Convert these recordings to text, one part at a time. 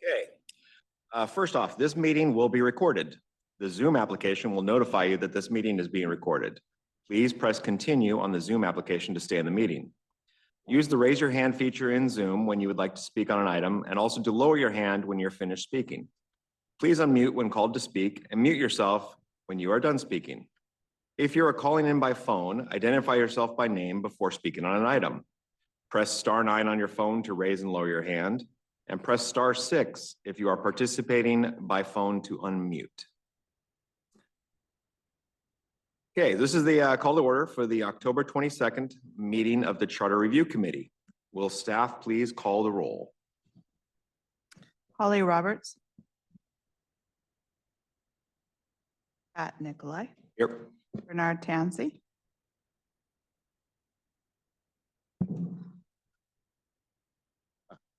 Okay. First off, this meeting will be recorded. The Zoom application will notify you that this meeting is being recorded. Please press continue on the Zoom application to stay in the meeting. Use the raise your hand feature in Zoom when you would like to speak on an item, and also to lower your hand when you're finished speaking. Please unmute when called to speak and mute yourself when you are done speaking. If you are calling in by phone, identify yourself by name before speaking on an item. Press *9 on your phone to raise and lower your hand, and press *6 if you are participating by phone to unmute. Okay, this is the call to order for the October 22nd meeting of the Charter Review Committee. Will staff please call the roll? Holly Roberts. Pat Nikolai. Here. Bernard Tansey.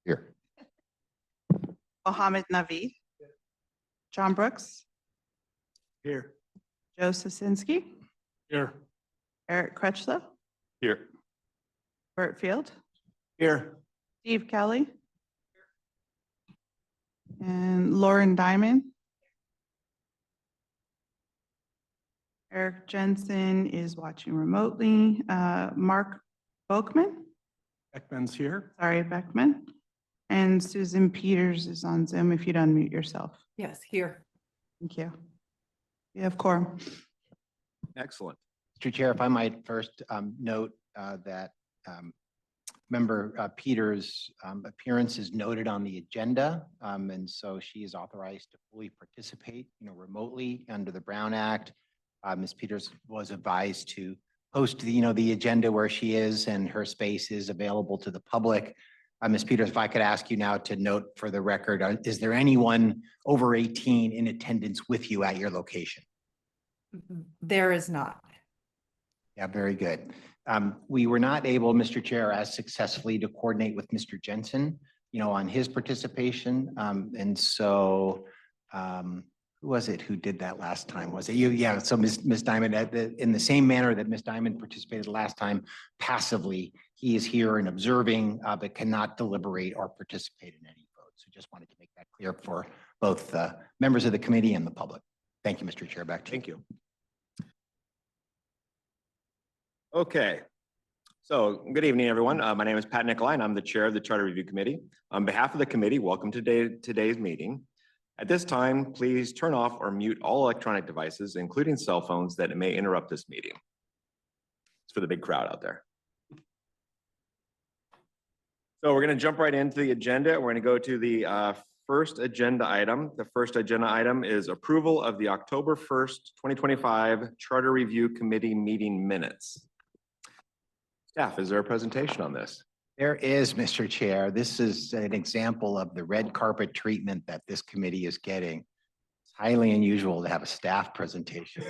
Here. Mohammed Naveed. John Brooks. Here. Joe Sosinski. Here. Eric Crutchlow. Here. Bert Field. Here. Steve Kelly. And Lauren Diamond. Eric Jensen is watching remotely. Mark Boekman. Beckman's here. Sorry, Beckman. And Susan Peters is on Zoom if you'd unmute yourself. Yes, here. Thank you. You have quorum. Excellent. Mr. Chair, if I might first note that Member Peters' appearance is noted on the agenda, and so she is authorized to fully participate, remotely under the Brown Act. Ms. Peters was advised to post the agenda where she is, and her space is available to the public. Ms. Peters, if I could ask you now to note for the record, is there anyone over 18 in attendance with you at your location? There is not. Yeah, very good. We were not able, Mr. Chair, as successfully to coordinate with Mr. Jensen, on his participation. And so who was it who did that last time? Was it you? Yeah, so Ms. Diamond, in the same manner that Ms. Diamond participated last time passively, he is here and observing, but cannot deliberate or participate in any vote. So just wanted to make that clear for both members of the committee and the public. Thank you, Mr. Chair. Back to you. Thank you. Okay. So good evening, everyone. My name is Pat Nikolai, and I'm the chair of the Charter Review Committee. On behalf of the committee, welcome to today's meeting. At this time, please turn off or mute all electronic devices, including cell phones, that may interrupt this meeting. It's for the big crowd out there. So we're going to jump right into the agenda. We're going to go to the first agenda item. The first agenda item is approval of the October 1st, 2025 Charter Review Committee meeting minutes. Staff, is there a presentation on this? There is, Mr. Chair. This is an example of the red carpet treatment that this committee is getting. It's highly unusual to have a staff presentation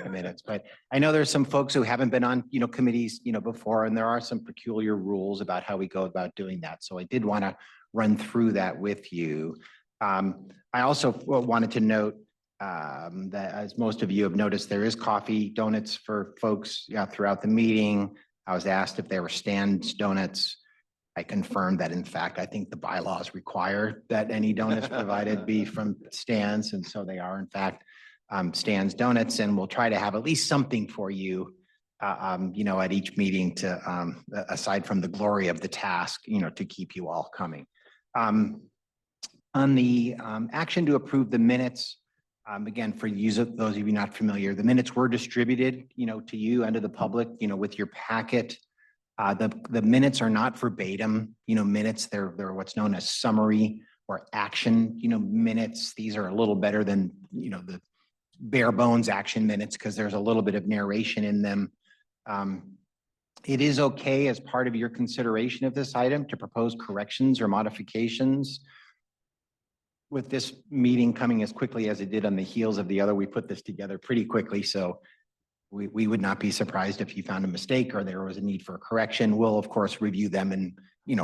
in minutes, but I know there's some folks who haven't been on, committees, before, and there are some peculiar rules about how we go about doing that. So I did want to run through that with you. I also wanted to note that, as most of you have noticed, there is coffee donuts for folks throughout the meeting. I was asked if there were Stan's donuts. I confirmed that, in fact, I think the bylaws require that any donuts provided be from Stan's, and so they are, in fact, Stan's donuts, and we'll try to have at least something for you, at each meeting to, aside from the glory of the task, to keep you all coming. On the action to approve the minutes, again, for those of you not familiar, the minutes were distributed, to you and to the public, with your packet. The minutes are not verbatim, minutes. They're what's known as summary or action, minutes. These are a little better than, the bare bones action minutes because there's a little bit of narration in them. It is okay as part of your consideration of this item to propose corrections or modifications. With this meeting coming as quickly as it did on the heels of the other, we put this together pretty quickly. So we would not be surprised if you found a mistake or there was a need for a correction. We'll, of course, review them and,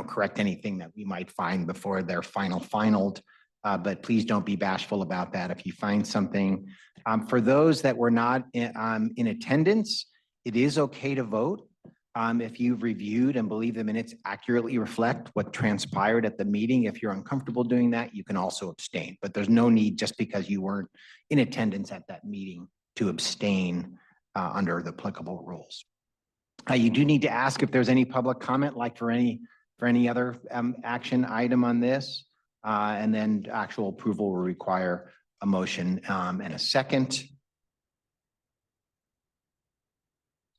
correct anything that we might find before they're finaled. But please don't be bashful about that if you find something. For those that were not in attendance, it is okay to vote. If you've reviewed and believe the minutes accurately reflect what transpired at the meeting, if you're uncomfortable doing that, you can also abstain. But there's no need just because you weren't in attendance at that meeting to abstain under the applicable rules. You do need to ask if there's any public comment, like for any other action item on this. And then actual approval will require a motion and a second.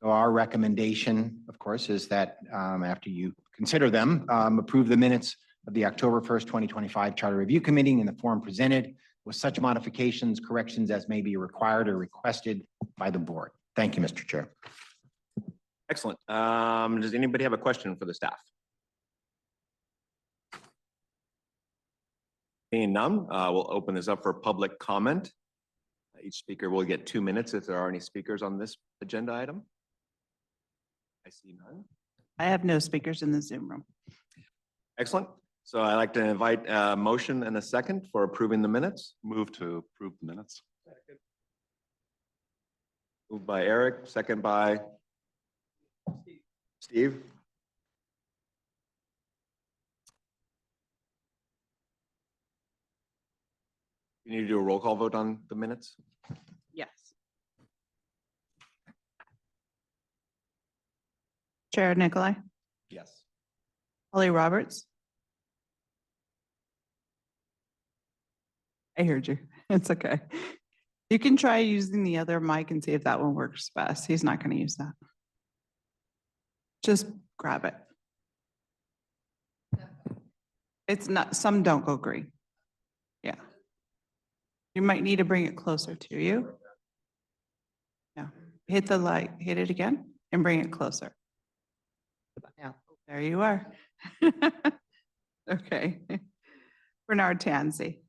So our recommendation, of course, is that after you consider them, approve the minutes of the October 1st, 2025 Charter Review Committee in the form presented with such modifications, corrections as may be required or requested by the board. Thank you, Mr. Chair. Excellent. Does anybody have a question for the staff? Seeing none, we'll open this up for public comment. Each speaker will get 2 minutes if there are any speakers on this agenda item. I see none. I have no speakers in the Zoom room. Excellent. So I'd like to invite a motion and a second for approving the minutes. Move to approve the minutes. Moved by Eric, second by Steve. You need to do a roll call vote on the minutes? Yes. Chair Nicolai, Yes. Holly Roberts. I heard you. It's okay. You can try using the other mic and see if that one works best. He's not going to use that. Just grab it. It's not, some don't go green. Yeah. You might need to bring it closer to you. Yeah, hit the light, hit it again and bring it closer. Yeah, there you are. Okay. Bernard Tansey,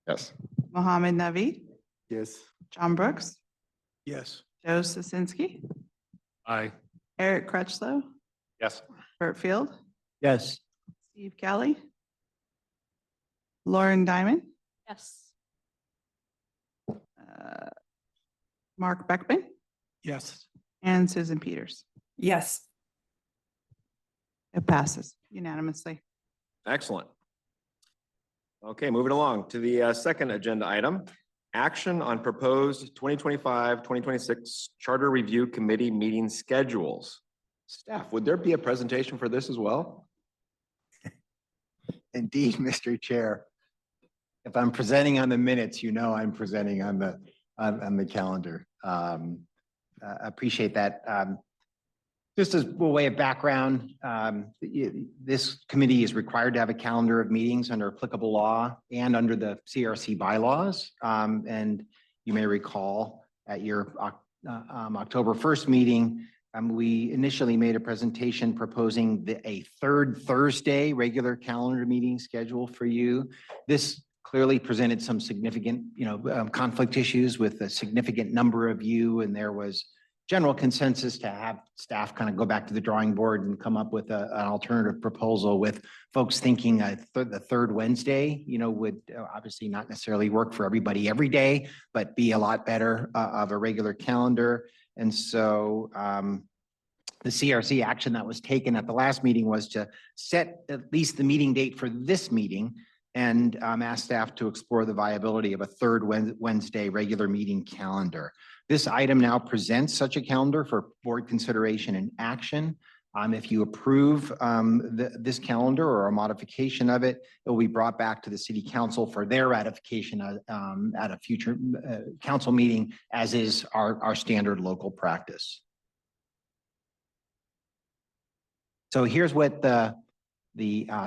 Yes. Mohammed Naveed, Yes. John Brooks, Yes. Joe Sasinski, Aye. Eric Crutchlow, Yes. Burt Field, Yes. Steve Kelly, Lauren Diamond, Yes. Mark Beckman, Yes. and Susan Peters. Yes. It passes unanimously. Excellent. Okay, moving along to the second agenda item. Action on proposed 2025-2026 Charter Review Committee meeting schedules. Staff, would there be a presentation for this as well? Indeed, Mr. Chair. If I'm presenting on the minutes, you know I'm presenting on the calendar. Appreciate that. Just as a way of background, this committee is required to have a calendar of meetings under applicable law and under the CRC bylaws. And you may recall at your October 1st meeting, we initially made a presentation proposing a third Thursday regular calendar meeting schedule for you. This clearly presented some significant, conflict issues with a significant number of you, and there was general consensus to have staff kind of go back to the drawing board and come up with an alternative proposal, with folks thinking the third Wednesday, would obviously not necessarily work for everybody every day, but be a lot better of a regular calendar. And so the CRC action that was taken at the last meeting was to set at least the meeting date for this meeting and ask staff to explore the viability of a third Wednesday regular meeting calendar. This item now presents such a calendar for board consideration and action. If you approve this calendar or a modification of it, it will be brought back to the city council for their ratification at a future council meeting, as is our standard local practice. So here's what the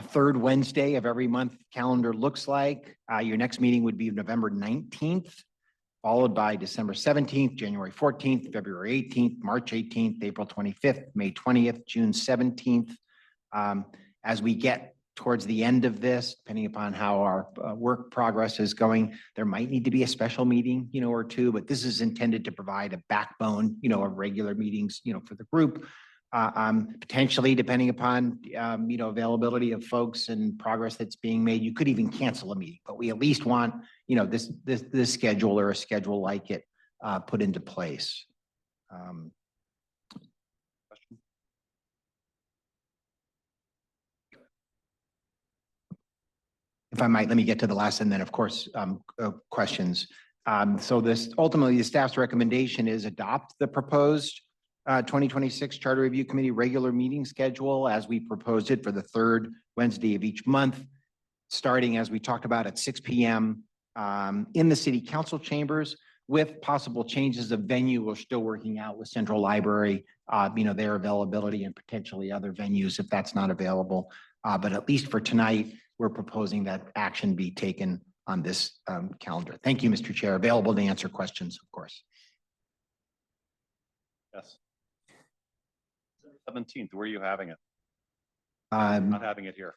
third Wednesday of every month calendar looks like. Your next meeting would be November 19th. Followed by December 17th, January 14th, February 18th, March 18th, April 25th, May 20th, June 17th. As we get towards the end of this, depending upon how our work progress is going, there might need to be a special meeting, or two, but this is intended to provide a backbone, of regular meetings, for the group. Potentially, depending upon, availability of folks and progress that's being made, you could even cancel a meeting, but we at least want, this schedule or a schedule like it put into place. if I might, let me get to the last and then, of course, questions. So this ultimately, the staff's recommendation is adopt the proposed 2026 Charter Review Committee regular meeting schedule as we proposed it for the third Wednesday of each month, starting as we talked about at 6 p.m. In the city council chambers with possible changes of venue. We're still working out with Central Library, their availability and potentially other venues if that's not available. But at least for tonight, we're proposing that action be taken on this calendar. Thank you, Mr. Chair. Available to answer questions, of course. Yes. 17th, where are you having it? Um, Not having it here.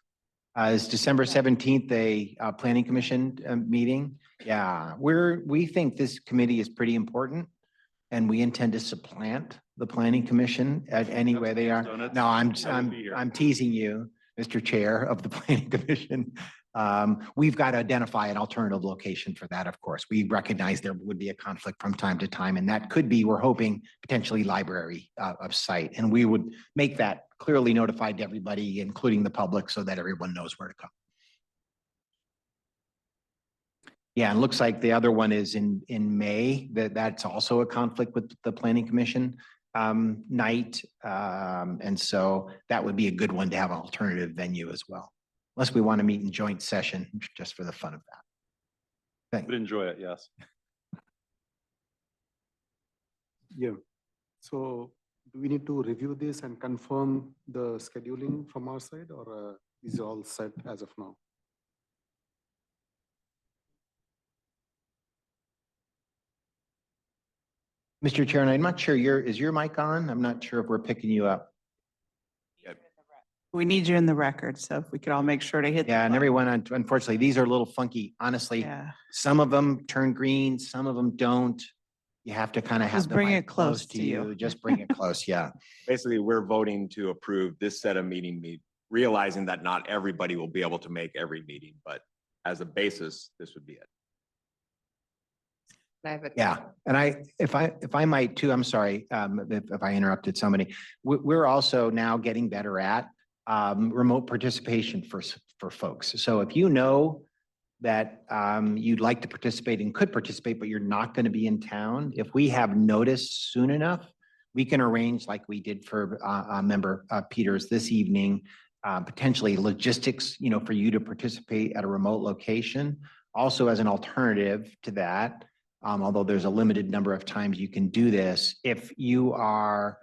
Is December 17th a planning commission meeting? Yeah, we think this committee is pretty important and we intend to supplant the planning commission at any way they are. Donuts. No, I will be here. I'm teasing you, Mr. Chair of the planning commission. We've got to identify an alternative location for that, of course. We recognize there would be a conflict from time to time, and that could be, we're hoping, potentially library of site. And we would make that clearly notified to everybody, including the public, so that everyone knows where to come. Yeah, and looks like the other one is in May, that's also a conflict with the planning commission night. And so that would be a good one to have an alternative venue as well. Unless we want to meet in joint session, just for the fun of that. Would enjoy it, yes. Yeah, so do we need to review this and confirm the scheduling from our side, or is it all set as of now? Mr. Chair, and I'm not sure is your mic on? I'm not sure if we're picking you up. We need you in the record, so if we could all make sure to hit. the Yeah, and button. everyone, unfortunately, these are a little funky. Honestly, Yeah, some of them turn green, some of them don't. You have to kind of have Just the bring mic it close to you. Just bring it close, yeah. Basically, we're voting to approve this set of realizing that not everybody will be able to make every meeting, but as a basis, this would be it. Yeah, and if I might too, I'm sorry, if I interrupted somebody. We're also now getting better at remote participation for folks. So if you know that you'd like to participate and could participate, but you're not going to be in town, if we have notice soon enough, we can arrange like we did for member Peters this evening, potentially logistics, for you to participate at a remote location. Also, as an alternative to that, although there's a limited number of times you can do this, if you are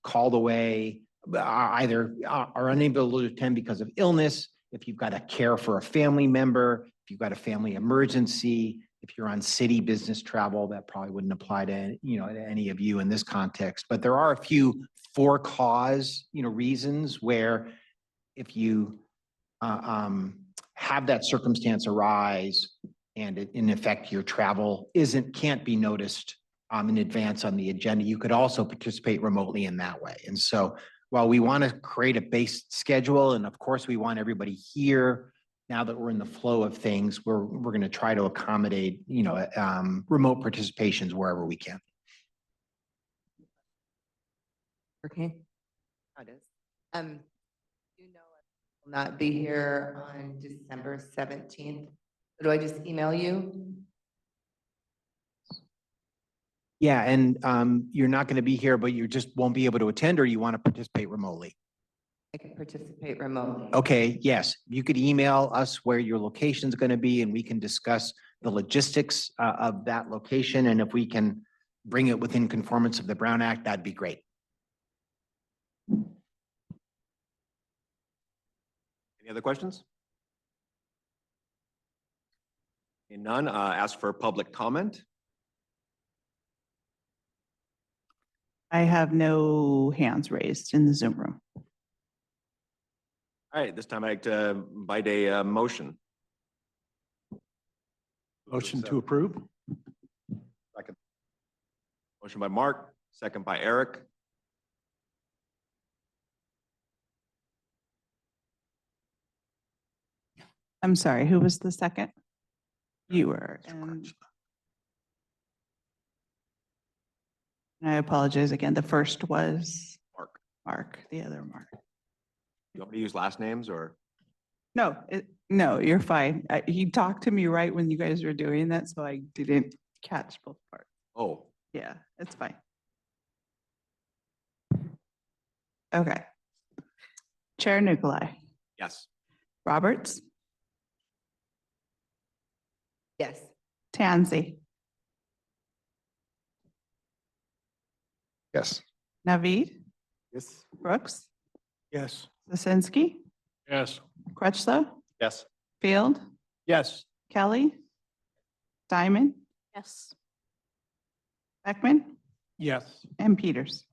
called away, either are unable to attend because of illness, if you've got to care for a family member, if you've got a family emergency, if you're on city business travel, that probably wouldn't apply to, to any of you in this context. But there are a few for cause, reasons where if you have that circumstance arise and in effect your travel can't be noticed in advance on the agenda, you could also participate remotely in that way. And so while we want to create a base schedule, and of course we want everybody here, now that we're in the flow of things, we're going to try to accommodate, remote participations wherever we can. Okay. How it is. You know, I will not be here on December 17th. Do I just email you? Yeah, and you're not going to be here, but you just won't be able to attend, or you want to participate remotely? I can participate remotely. Okay, yes, you could email us where your location is going to be and we can discuss the logistics of that location. And if we can bring it within conformance of the Brown Act, that'd be great. Any other questions? None, ask for public comment. I have no hands raised in the Zoom room. All right, this time I'd like to invite a motion. Motion to approve? Motion by Mark, second by Eric. I'm sorry, who was the second? You were, and I apologize again. The first was Mark. Mark, the other Mark. You want me to use last names or? No, you're fine. He talked to me right when you guys were doing that, so I didn't catch both parts. Oh, Yeah, it's fine. Okay. Chair Nikolai, yes. Roberts, Yes. Tansey, Yes. Naveed, Yes. Brooks, Yes. Lizinski, Yes. Crutchlow, Yes. Field, Yes. Kelly, Diamond, Yes. Beckman, Yes. and Peters.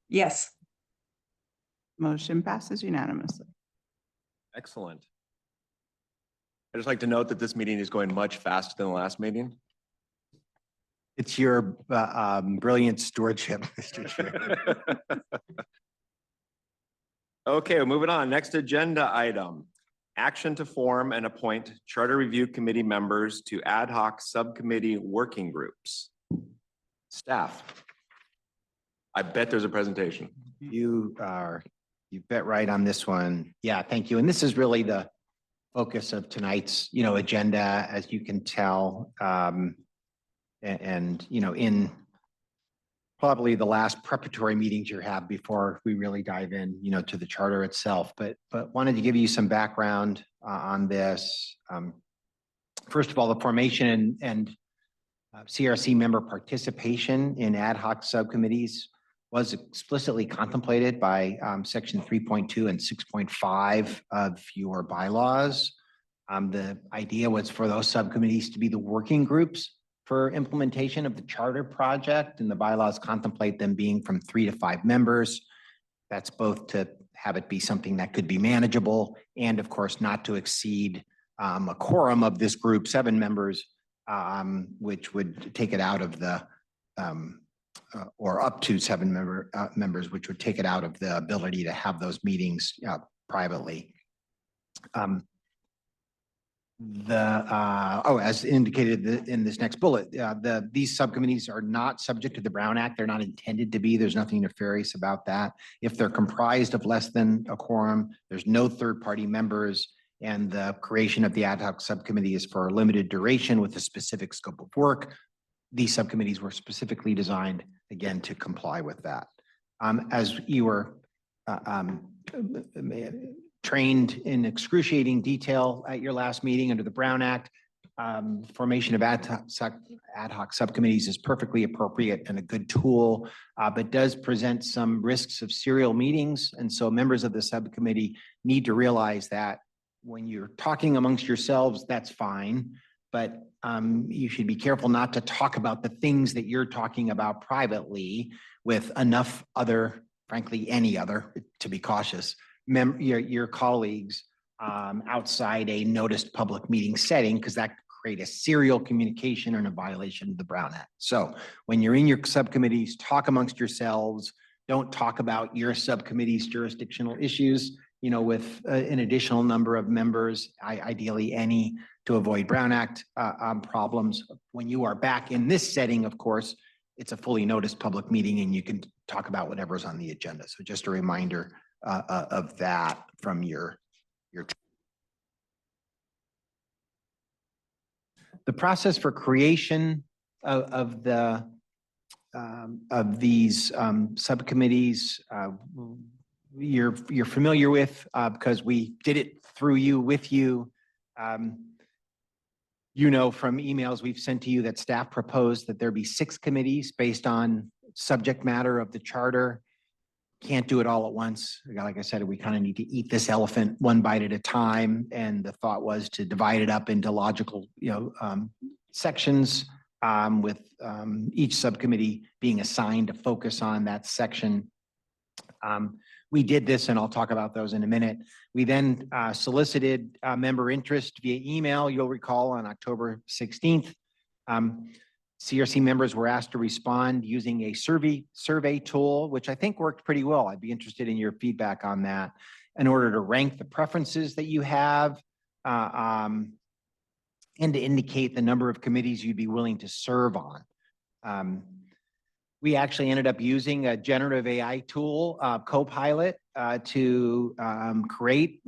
Yes. Motion passes unanimously. Excellent. I'd just like to note that this meeting is going much faster than the last meeting. It's your brilliant stewardship, Mr. Chair. Okay, well, moving on. Next agenda item. Action to form and appoint Charter Review Committee members to ad hoc subcommittee working groups. Staff. I bet there's a presentation. You bet right on this one. Yeah, thank you. And this is really the focus of tonight's, agenda, as you can tell. And, in probably the last preparatory meetings you have before we really dive in, to the charter itself. But wanted to give you some background on this. First of all, the formation and CRC member participation in ad hoc subcommittees was explicitly contemplated by section 3.2 and 6.5 of your bylaws. The idea was for those subcommittees to be the working groups for implementation of the charter project, and the bylaws contemplate them being from 3 to 5 members. That's both to have it be something that could be manageable and, of course, not to exceed a quorum of this group, 7 members, which would take it out of the or up to 7 members, which would take it out of the ability to have those meetings privately. As indicated in this next bullet, these subcommittees are not subject to the Brown Act. They're not intended to be. There's nothing nefarious about that. If they're comprised of less than a quorum, there's no third-party members, and the creation of the ad hoc subcommittee is for a limited duration with a specific scope of work. These subcommittees were specifically designed, again, to comply with that. As you were trained in excruciating detail at your last meeting under the Brown Act, formation of ad hoc subcommittees is perfectly appropriate and a good tool, but does present some risks of serial meetings. And so members of the subcommittee need to realize that when you're talking amongst yourselves, that's fine. But you should be careful not to talk about the things that you're talking about privately with enough other, frankly, any other, to be cautious, your colleagues outside a noticed public meeting setting, because that could create a serial communication and a violation of the Brown Act. So when you're in your subcommittees, talk amongst yourselves. Don't talk about your subcommittee's jurisdictional issues, with an additional number of members, ideally any, to avoid Brown Act problems. When you are back in this setting, of course, it's a fully noticed public meeting and you can talk about whatever's on the agenda. So just a reminder of that from your. The process for creation of these subcommittees, you're familiar with because we did it through you, with you. From emails we've sent to you that staff proposed that there be 6 committees based on subject matter of the charter. Can't do it all at once. Like I said, we kind of need to eat this elephant one bite at a time. And the thought was to divide it up into logical, sections, with each subcommittee being assigned to focus on that section. We did this, and I'll talk about those in a minute. We then solicited member interest via email. You'll recall on October 16th. CRC members were asked to respond using a survey tool, which I think worked pretty well. I'd be interested in your feedback on that, in order to rank the preferences that you have, and to indicate the number of committees you'd be willing to serve on. We actually ended up using a generative AI tool, Copilot, to create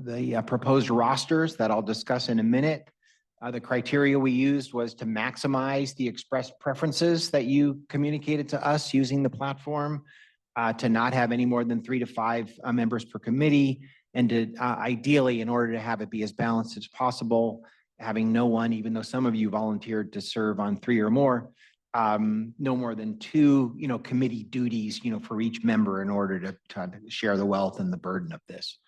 the proposed rosters that I'll discuss in a minute. The criteria we used was to maximize the expressed preferences that you communicated to us using the platform, to not have any more than 3 to 5 members per committee, and to ideally, in order to have it be as balanced as possible, having no one, even though some of you volunteered to serve on 3 or more, no more than 2, committee duties, for each member in order to share the wealth and the burden of this.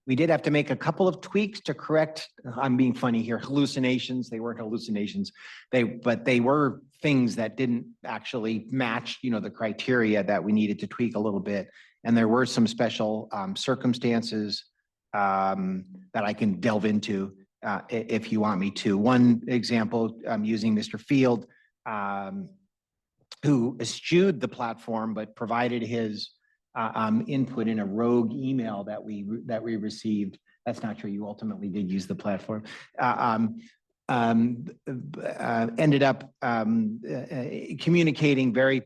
We did have to make a couple of tweaks to correct, I'm being funny here, hallucinations. They weren't hallucinations. But they were things that didn't actually match, the criteria that we needed to tweak a little bit. And there were some special circumstances that I can delve into if you want me to. One example, using Mr. Field, who eschewed the platform, but provided his input in a rogue email that we received. That's not true. You ultimately did use the platform. Ended up communicating very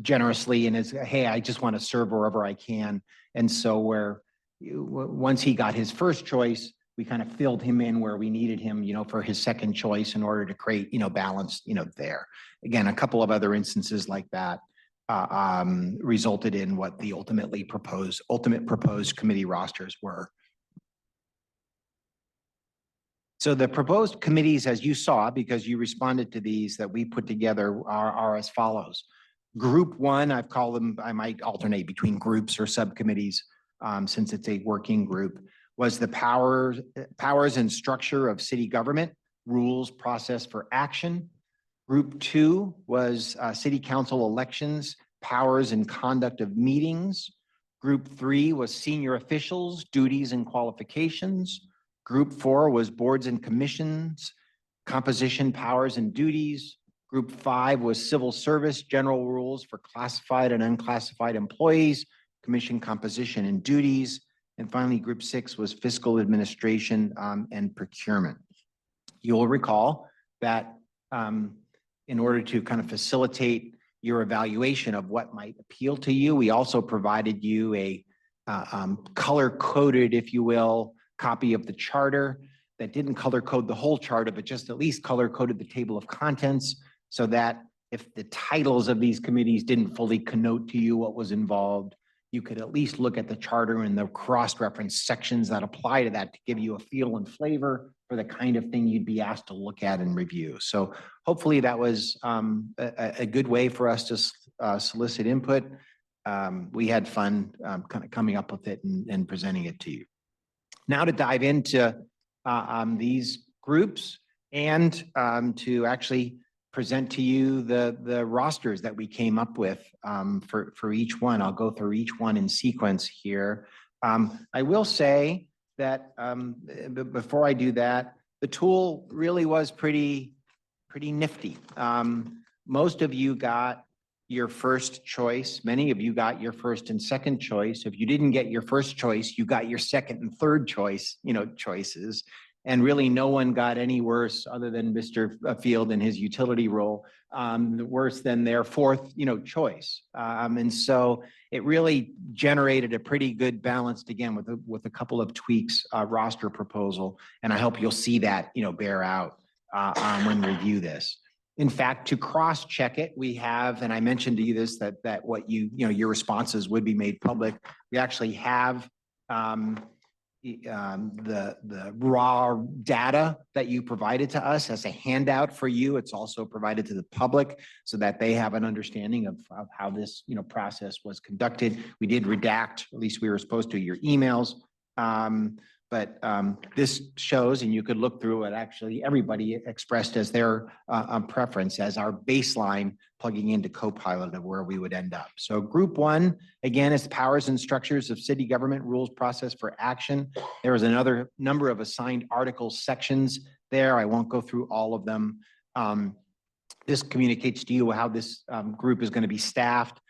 generously and is, hey, I just want to serve wherever I can. And so once he got his first choice, we kind of filled him in where we needed him, for his second choice in order to create, balance, there. Again, a couple of other instances like that resulted in what the ultimate proposed committee rosters were. So the proposed committees, as you saw, because you responded to these that we put together, are as follows. Group 1, I've called them, I might alternate between groups or subcommittees since it's a working group, was the powers and structure of city government, rules, process for action. Group 2 was city council elections, powers and conduct of meetings. Group 3 was senior officials, duties and qualifications. Group 4 was boards and commissions, composition, powers and duties. Group 5 was civil service, general rules for classified and unclassified employees, commission composition and duties. And finally, Group 6 was fiscal administration and procurement. You'll recall that in order to kind of facilitate your evaluation of what might appeal to you, we also provided you a color-coded, if you will, copy of the charter that didn't color code the whole charter, but just at least color-coded the table of contents so that if the titles of these committees didn't fully connote to you what was involved, you could at least look at the charter and the cross-reference sections that apply to that to give you a feel and flavor for the kind of thing you'd be asked to look at and review. So hopefully that was a good way for us to solicit input. We had fun kind of coming up with it and presenting it to you. Now to dive into these groups and to actually present to you the rosters that we came up with for each one. I'll go through each one in sequence here. I will say that before I do that, the tool really was pretty nifty. Most of you got your first choice. Many of you got your first and second choice. If you didn't get your first choice, you got your second and third choice, choices. And really no one got any worse other than Mr. Field and his utility role, worse than their fourth, choice. And so it really generated a pretty good balanced, again, with a couple of tweaks, roster proposal. And I hope you'll see that, bear out when we review this. In fact, to cross-check it, we have, and I mentioned to you this, that what your responses would be made public. We actually have the raw data that you provided to us as a handout for you. It's also provided to the public so that they have an understanding of how this process was conducted. We did redact, at least we were supposed to, your emails. But this shows, and you could look through it, actually everybody expressed as their preference as our baseline plugging into Copilot of where we would end up. So group 1, again, is powers and structures of city government, rules, process for action. There is another number of assigned article sections there. I won't go through all of them. This communicates to you how this group is going to be staffed.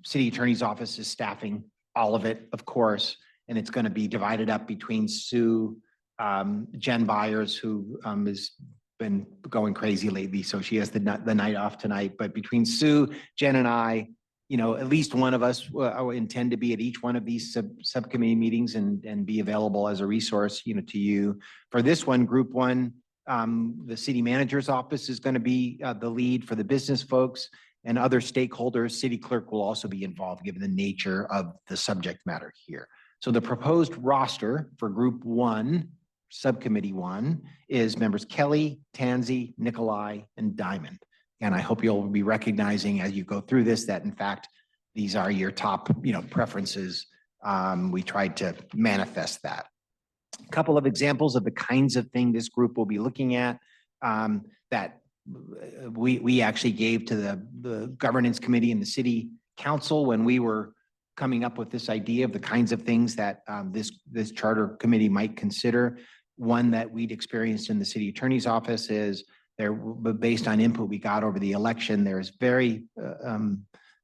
City Attorney's Office is staffing all of it, of course. And it's going to be divided up between Sue, Jen Byers, who has been going crazy lately, so she has the night off tonight. But between Sue, Jen, and I, at least one of us intend to be at each one of these subcommittee meetings and be available as a resource, to you. For this one, group one, the city manager's office is going to be the lead for the business folks and other stakeholders. City clerk will also be involved given the nature of the subject matter here. So the proposed roster for group one, subcommittee one, is members Kelly, Tansey, Nikolai, and Diamond. And I hope you'll be recognizing as you go through this that in fact, these are your top, preferences. We tried to manifest that. A couple of examples of the kinds of thing this group will be looking at that we actually gave to the governance committee and the city council when we were coming up with this idea of the kinds of things that this charter committee might consider. One that we'd experienced in the city attorney's office is based on input we got over the election, there's very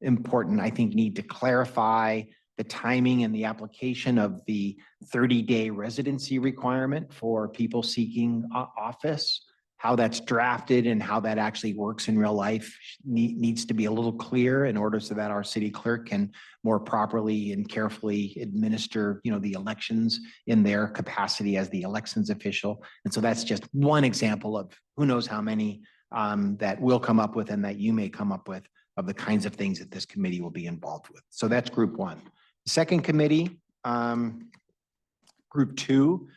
important, I think, need to clarify the timing and the application of the 30-day residency requirement for people seeking office. How that's drafted and how that actually works in real life needs to be a little clear in order so that our city clerk can more properly and carefully administer, the elections in their capacity as the elections official. And so that's just one example of who knows how many that we'll come up with and that you may come up with of the kinds of things that this committee will be involved with. So that's group one. The second committee, group two,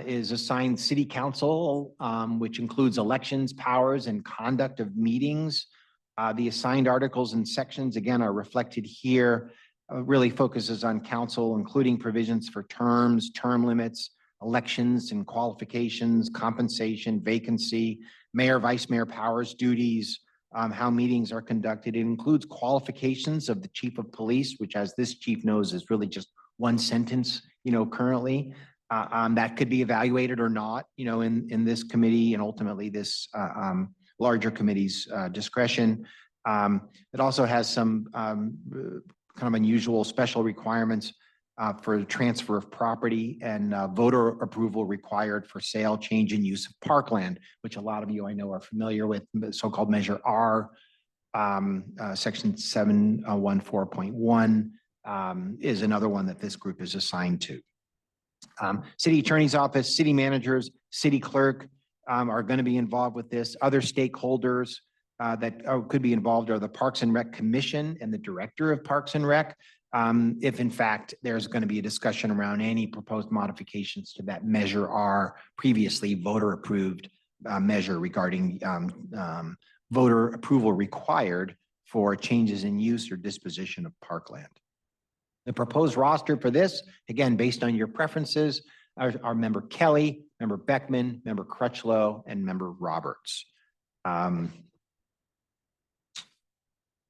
is assigned city council, which includes elections, powers, and conduct of meetings. The assigned articles and sections, again, are reflected here, really focuses on council, including provisions for terms, term limits, elections and qualifications, compensation, vacancy, mayor, vice mayor powers, duties, how meetings are conducted. It includes qualifications of the chief of police, which, as this chief knows, is really just one sentence, currently. That could be evaluated or not, in this committee and ultimately this larger committee's discretion. It also has some kind of unusual special requirements for transfer of property and voter approval required for sale, change, and use of parkland, which a lot of you I know are familiar with, the so-called Measure R, Section 714.1 is another one that this group is assigned to. City attorney's office, city managers, city clerk are going to be involved with this. Other stakeholders that could be involved are the Parks and Rec Commission and the director of Parks and Rec. If in fact there's going to be a discussion around any proposed modifications to that Measure R, previously voter approved measure regarding voter approval required for changes in use or disposition of parkland. The proposed roster for this, again, based on your preferences, are member Kelly, member Beckman, member Crutchlow, and member Roberts.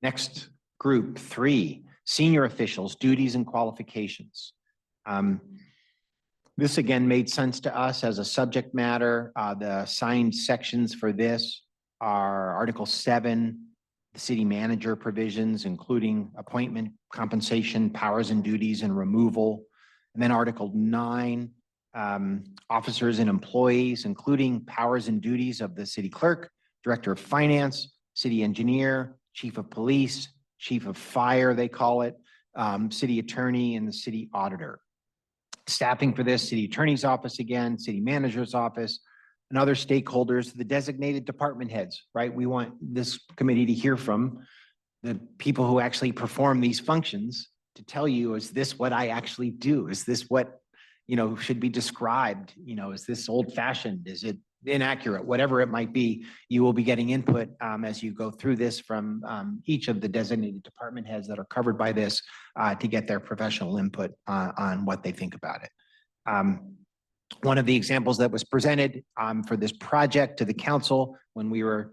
Next group, 3, senior officials, duties and qualifications. This again made sense to us as a subject matter. The assigned sections for this are Article 7, the city manager provisions, including appointment, compensation, powers and duties, and removal. And then Article 9, officers and employees, including powers and duties of the city clerk, director of finance, city engineer, chief of police, chief of fire, they call it, city attorney, and the city auditor. Staffing for this, city attorney's office again, city manager's office, and other stakeholders, the designated department heads, right? We want this committee to hear from the people who actually perform these functions to tell you, is this what I actually do? Is this what, should be described? Is this old fashioned? Is it inaccurate? Whatever it might be, you will be getting input as you go through this from each of the designated department heads that are covered by this to get their professional input on what they think about it. One of the examples that was presented for this project to the council when we were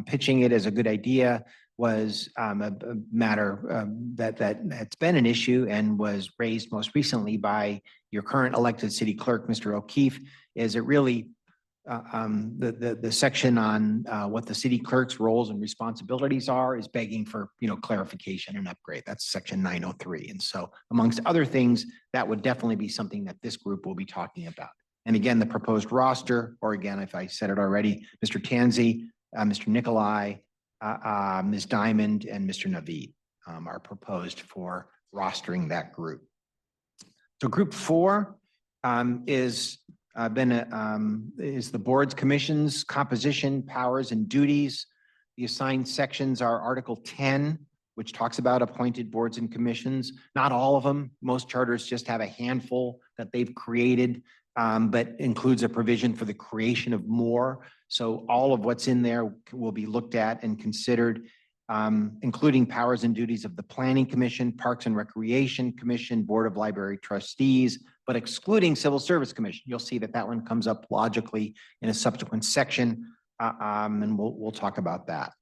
pitching it as a good idea was a matter that's been an issue and was raised most recently by your current elected city clerk, Mr. O'Keefe, is it really the section on what the city clerk's roles and responsibilities are is begging for clarification and upgrade. That's section 903. And so amongst other things, that would definitely be something that this group will be talking about. And again, the proposed roster, or again, if I said it already, Mr. Tansey, Mr. Nikolai, Ms. Diamond, and Mr. Naveed. are proposed for rostering that group. So group 4 is the board's commissions, composition, powers, and duties. The assigned sections are Article 10, which talks about appointed boards and commissions. Not all of them. Most charters just have a handful that they've created, but includes a provision for the creation of more. So all of what's in there will be looked at and considered, including powers and duties of the Planning Commission, Parks and Recreation Commission, Board of Library Trustees, but excluding Civil Service Commission. You'll see that that one comes up logically in a subsequent section, and we'll talk about that.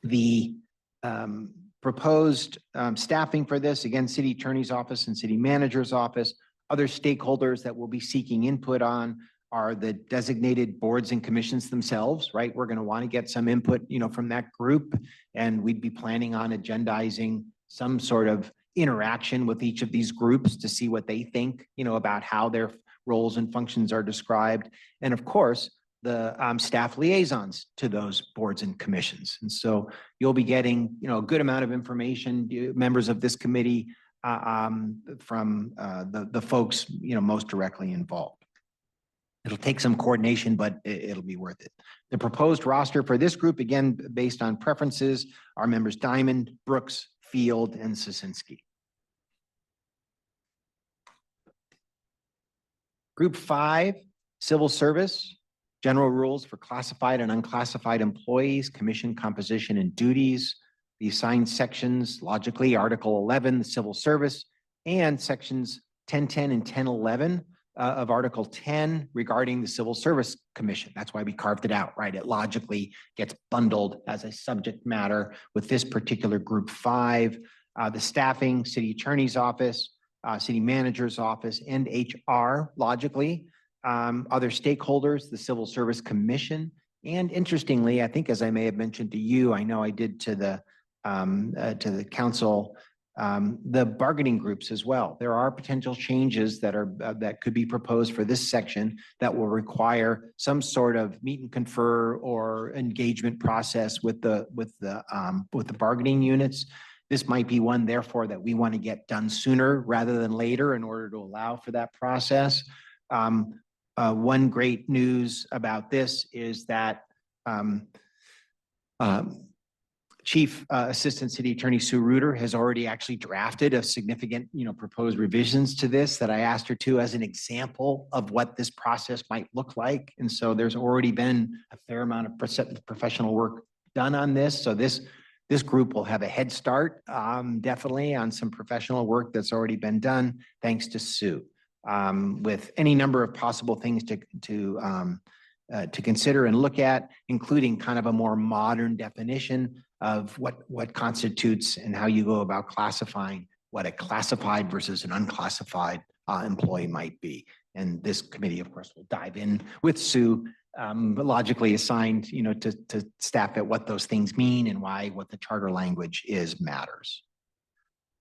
The proposed staffing for this, again, City Attorney's Office and City Manager's Office. Other stakeholders that we'll be seeking input on are the designated boards and commissions themselves, right? We're going to want to get some input, from that group, and we'd be planning on agendizing some sort of interaction with each of these groups to see what they think, about how their roles and functions are described. And of course, the staff liaisons to those boards and commissions. And so you'll be getting, a good amount of information, members of this committee, from the folks, most directly involved. It'll take some coordination, but it'll be worth it. The proposed roster for this group, again, based on preferences, are members Diamond, Brooks, Field, and Sosinski. Group 5, Civil Service, general rules for classified and unclassified employees, commission composition and duties. The assigned sections, logically, Article 11, the Civil Service, and sections 1010 and 1011 of Article 10 regarding the Civil Service Commission. That's why we carved it out, right? It logically gets bundled as a subject matter with this particular Group 5. The staffing, City Attorney's Office, City Manager's Office, and HR, logically. Other stakeholders, the Civil Service Commission, and interestingly, I think as I may have mentioned to you, I know I did to the council, the bargaining groups as well. There are potential changes that could be proposed for this section that will require some sort of meet and confer or engagement process with the bargaining units. This might be one, therefore, that we want to get done sooner rather than later in order to allow for that process. One great news about this is that Chief Assistant City Attorney Sue Reuter has already actually drafted a significant, proposed revisions to this that I asked her to as an example of what this process might look like. And so there's already been a fair amount of professional work done on this. So this group will have a head start, definitely, on some professional work that's already been done, thanks to Sue, with any number of possible things to consider and look at, including kind of a more modern definition of what constitutes and how you go about classifying what a classified versus an unclassified employee might be. And this committee, of course, will dive in with Sue, logically assigned, to staff at what those things mean and why what the charter language is matters.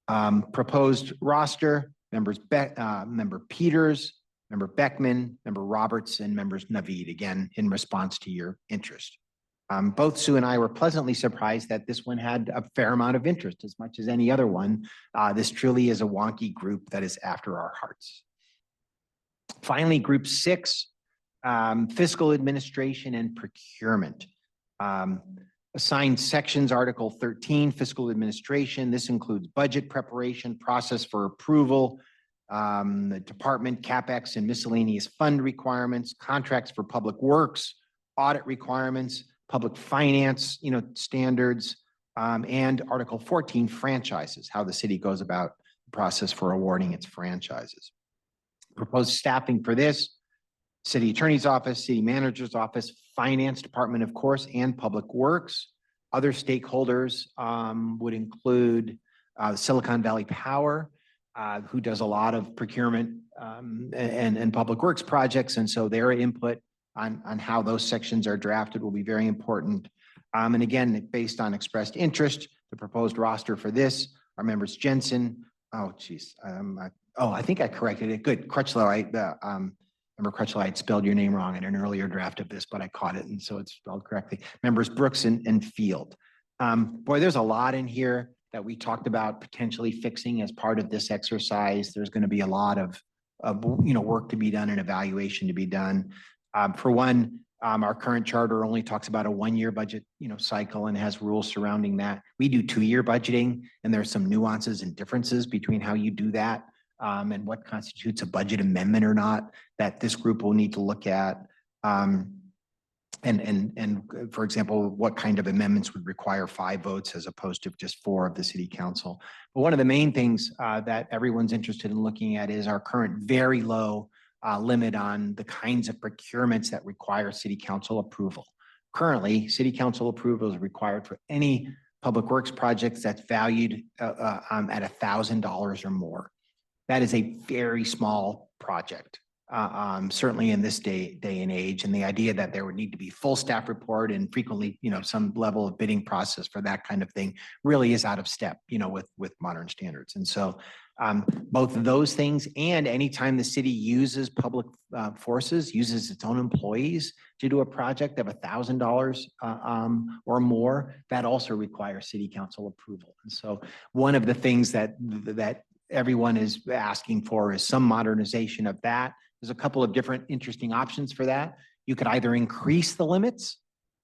Proposed roster, Member Peters, Member Beckman, Member Roberts, and Members Naveed, again, in response to your interest. Both Sue and I were pleasantly surprised that this one had a fair amount of interest, as much as any other one. This truly is a wonky group that is after our hearts. Finally, Group 6, Fiscal Administration and Procurement. Assigned sections, Article 13, Fiscal Administration. This includes budget preparation, process for approval, the department CapEx and miscellaneous fund requirements, contracts for public works, audit requirements, public finance, standards, and Article 14, franchises, how the city goes about the process for awarding its franchises. Proposed staffing for this, City Attorney's Office, City Manager's Office, Finance Department, of course, and Public Works. Other stakeholders would include Silicon Valley Power, who does a lot of procurement and public works projects. And so their input on how those sections are drafted will be very important. And again, based on expressed interest, the proposed roster for this are members Jensen. Oh, geez. I think I corrected it. Good. Crutchlow. Member Crutchlow, I had spelled your name wrong in an earlier draft of this, but I caught it. And so it's spelled correctly. Members Brooks and Field. Boy, there's a lot in here that we talked about potentially fixing as part of this exercise. There's going to be a lot of, work to be done and evaluation to be done. For one, our current charter only talks about a 1-year budget, cycle and has rules surrounding that. We do 2-year budgeting, and there's some nuances and differences between how you do that and what constitutes a budget amendment or not that this group will need to look at. And for example, what kind of amendments would require 5 votes as opposed to just 4 of the city council. But one of the main things that everyone's interested in looking at is our current very low limit on the kinds of procurements that require city council approval. Currently, city council approval is required for any public works projects that's valued at $1,000 or more. That is a very small project. Certainly in this day and age, and the idea that there would need to be full staff report and frequently, some level of bidding process for that kind of thing really is out of step, with modern standards. And so both of those things, and anytime the city uses public forces, uses its own employees to do a project of $1,000 or more, that also requires city council approval. And so one of the things that everyone is asking for is some modernization of that. There's a couple of different interesting options for that. You could either increase the limits,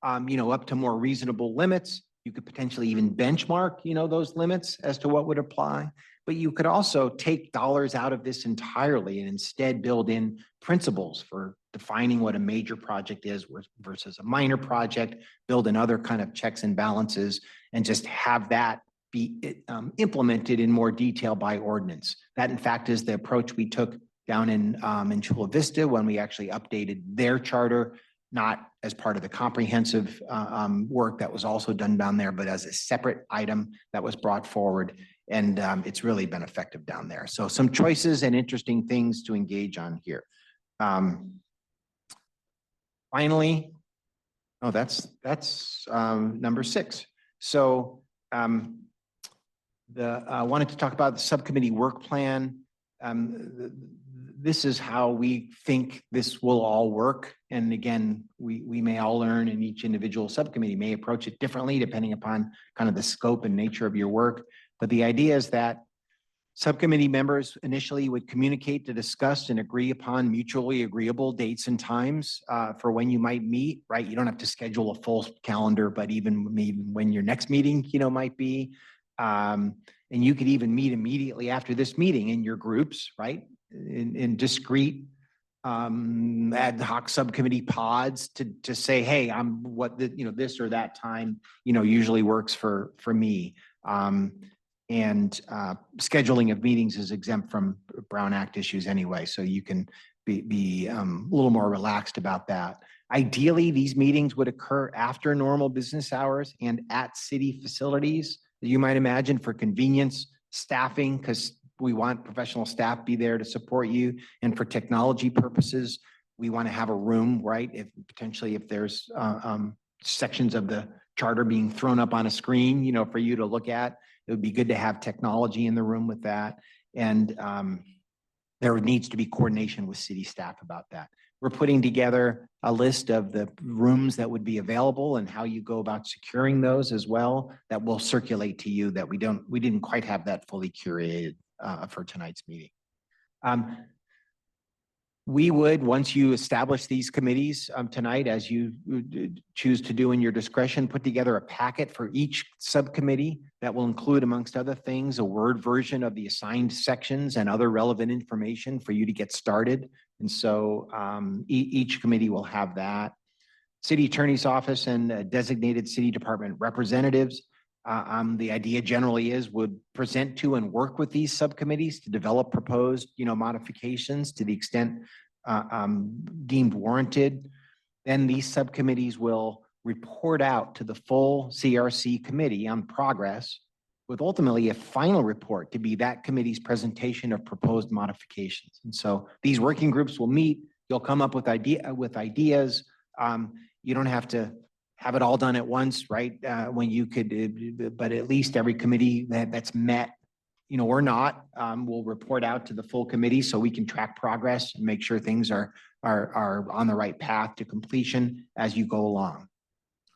up to more reasonable limits. You could potentially even benchmark, those limits as to what would apply. But you could also take dollars out of this entirely and instead build in principles for defining what a major project is versus a minor project, build in other kind of checks and balances, and just have that be implemented in more detail by ordinance. That, in fact, is the approach we took down in Chula Vista when we actually updated their charter, not as part of the comprehensive work that was also done down there, but as a separate item that was brought forward. And it's really been effective down there. So some choices and interesting things to engage on here. Finally, that's number 6. So I wanted to talk about the subcommittee work plan. This is how we think this will all work. And again, we may all learn, and each individual subcommittee may approach it differently depending upon kind of the scope and nature of your work. But the idea is that subcommittee members initially would communicate to discuss and agree upon mutually agreeable dates and times for when you might meet, right? You don't have to schedule a full calendar, but even maybe when your next meeting, might be. And you could even meet immediately after this meeting in your groups, right? In discrete ad hoc subcommittee pods to say, hey, I'm this or that time, usually works for me. And scheduling of meetings is exempt from Brown Act issues anyway, so you can be a little more relaxed about that. Ideally, these meetings would occur after normal business hours and at city facilities. You might imagine for convenience, staffing, because we want professional staff be there to support you, and for technology purposes, we want to have a room, right? If there's sections of the charter being thrown up on a screen, for you to look at, it would be good to have technology in the room with that. And there needs to be coordination with city staff about that. We're putting together a list of the rooms that would be available and how you go about securing those as well, that will circulate to you, that we didn't quite have that fully curated for tonight's meeting. We would, once you establish these committees tonight, as you choose to do in your discretion, put together a packet for each subcommittee that will include, amongst other things, a Word version of the assigned sections and other relevant information for you to get started. And so each committee will have that. City Attorney's Office and designated city department representatives. The idea generally would present to and work with these subcommittees to develop proposed, modifications to the extent deemed warranted. Then these subcommittees will report out to the full CRC committee on progress, with ultimately a final report to be that committee's presentation of proposed modifications. And so these working groups will meet. You'll come up with ideas. You don't have to have it all done at once, right? When you could, but at least every committee that's met, or not, will report out to the full committee so we can track progress and make sure things are on the right path to completion as you go along.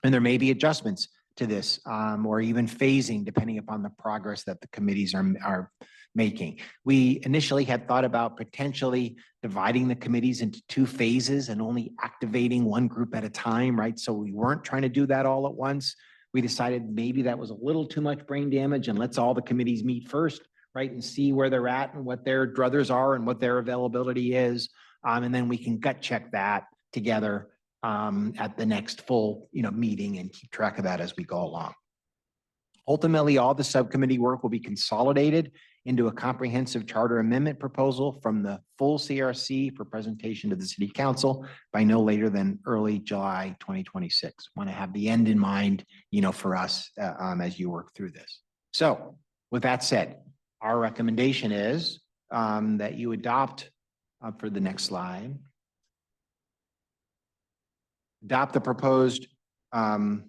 And there may be adjustments to this, or even phasing, depending upon the progress that the committees are making. We initially had thought about potentially dividing the committees into 2 phases and only activating one group at a time, right? So we weren't trying to do that all at once. We decided maybe that was a little too much brain damage, and let's all the committees meet first, right? And see where they're at and what their druthers are and what their availability is. And then we can gut check that together at the next full, meeting and keep track of that as we go along. Ultimately, all the subcommittee work will be consolidated into a comprehensive charter amendment proposal from the full CRC for presentation to the city council by no later than early July 2026. Want to have the end in mind, for us as you work through this. So with that said, our recommendation is that you adopt for the next slide. Adopt the proposed, that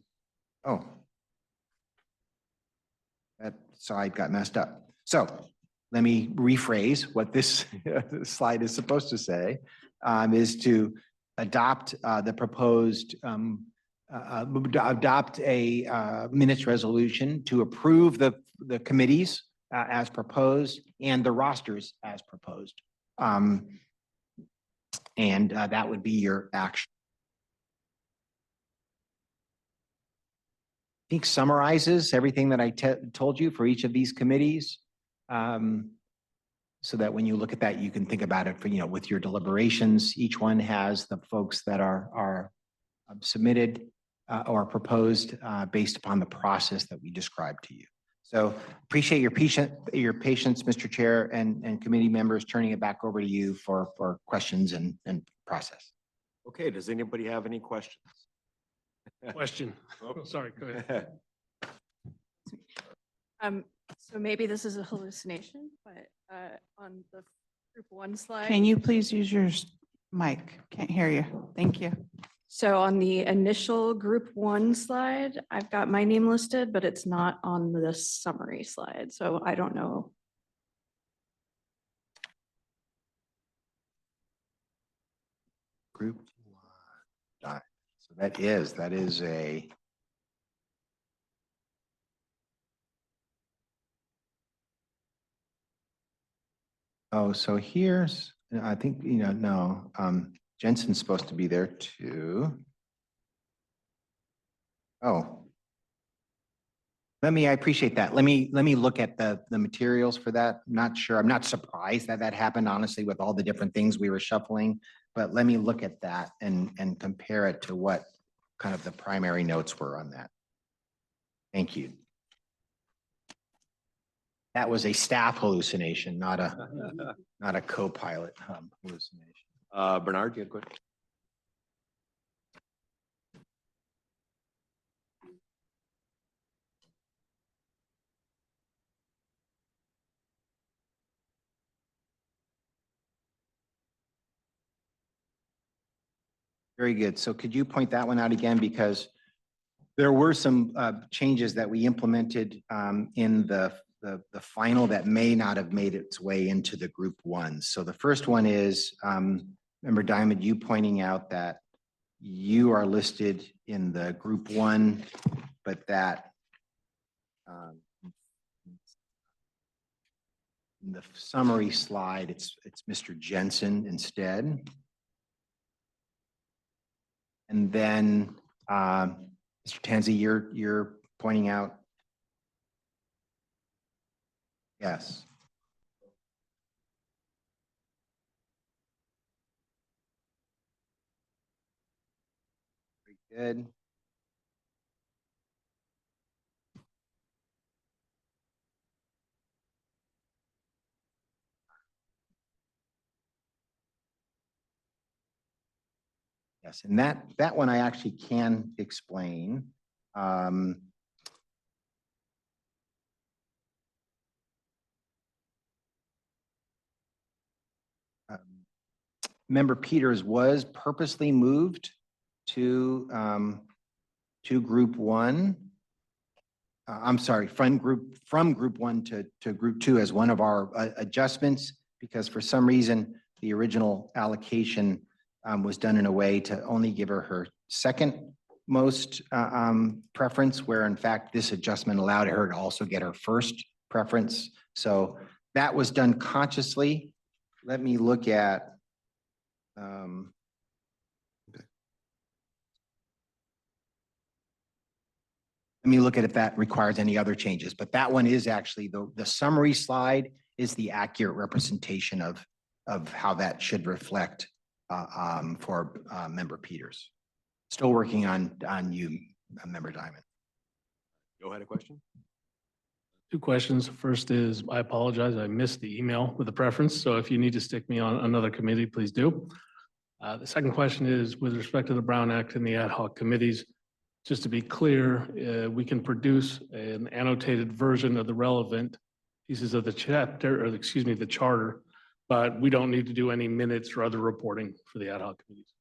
slide got messed up. So let me rephrase what this slide is supposed to say, is to adopt the proposed, adopt a minutes resolution to approve the committees as proposed and the rosters as proposed. And that would be your action. I think summarizes everything that I told you for each of these committees. So that when you look at that, you can think about it for, with your deliberations. Each one has the folks that are submitted or proposed based upon the process that we described to you. So appreciate your patience, Mr. Chair, and committee members, turning it back over to you for questions and process. Okay, does anybody have any questions? Question. Sorry, go ahead. So maybe this is a hallucination, but on the group 1 slide. Can you please use your mic? Can't hear you. Thank you. So on the initial group 1 slide, I've got my name listed, but it's not on the summary slide. So I don't know. Group. So that is a. Oh, so here's, I think, no, Jensen's supposed to be there too. Oh. I appreciate that. Let me look at the materials for that. Not sure. I'm not surprised that happened, honestly, with all the different things we were shuffling, but let me look at that and compare it to what kind of the primary notes were on that. Thank you. That was a staff hallucination, not a co-pilot hallucination. Bernard, you had a question? Very good. So could you point that one out again? Because there were some changes that we implemented in the final that may not have made its way into the group 1. So the first one is, remember Diamond, you pointing out that you are listed in the group 1, but that in the summary slide, it's Mr. Jensen instead. And then, Mr. Tanzi, you're pointing out. Yes. Very good. Yes, and that one I actually can explain. Member Peters was purposely moved to group 1. I'm sorry, from group 1 to group 2 as one of our adjustments, because for some reason, the original allocation was done in a way to only give her second preference, where in fact this adjustment allowed her to also get her first preference. So that was done consciously. Let me look at. Let me look at if that requires any other changes, but that one is actually the summary slide is the accurate representation of how that should reflect for Member Peters. Still working on you, Member Diamond. Go ahead, a question? Two questions. First is, I apologize, I missed the email with the preference, so if you need to stick me on another committee, please do. The second question is, with respect to the Brown Act and the ad hoc committees, just to be clear, we can produce an annotated version of the relevant pieces of the chapter, or excuse me, the charter, but we don't need to do any minutes or other reporting for the ad hoc committees.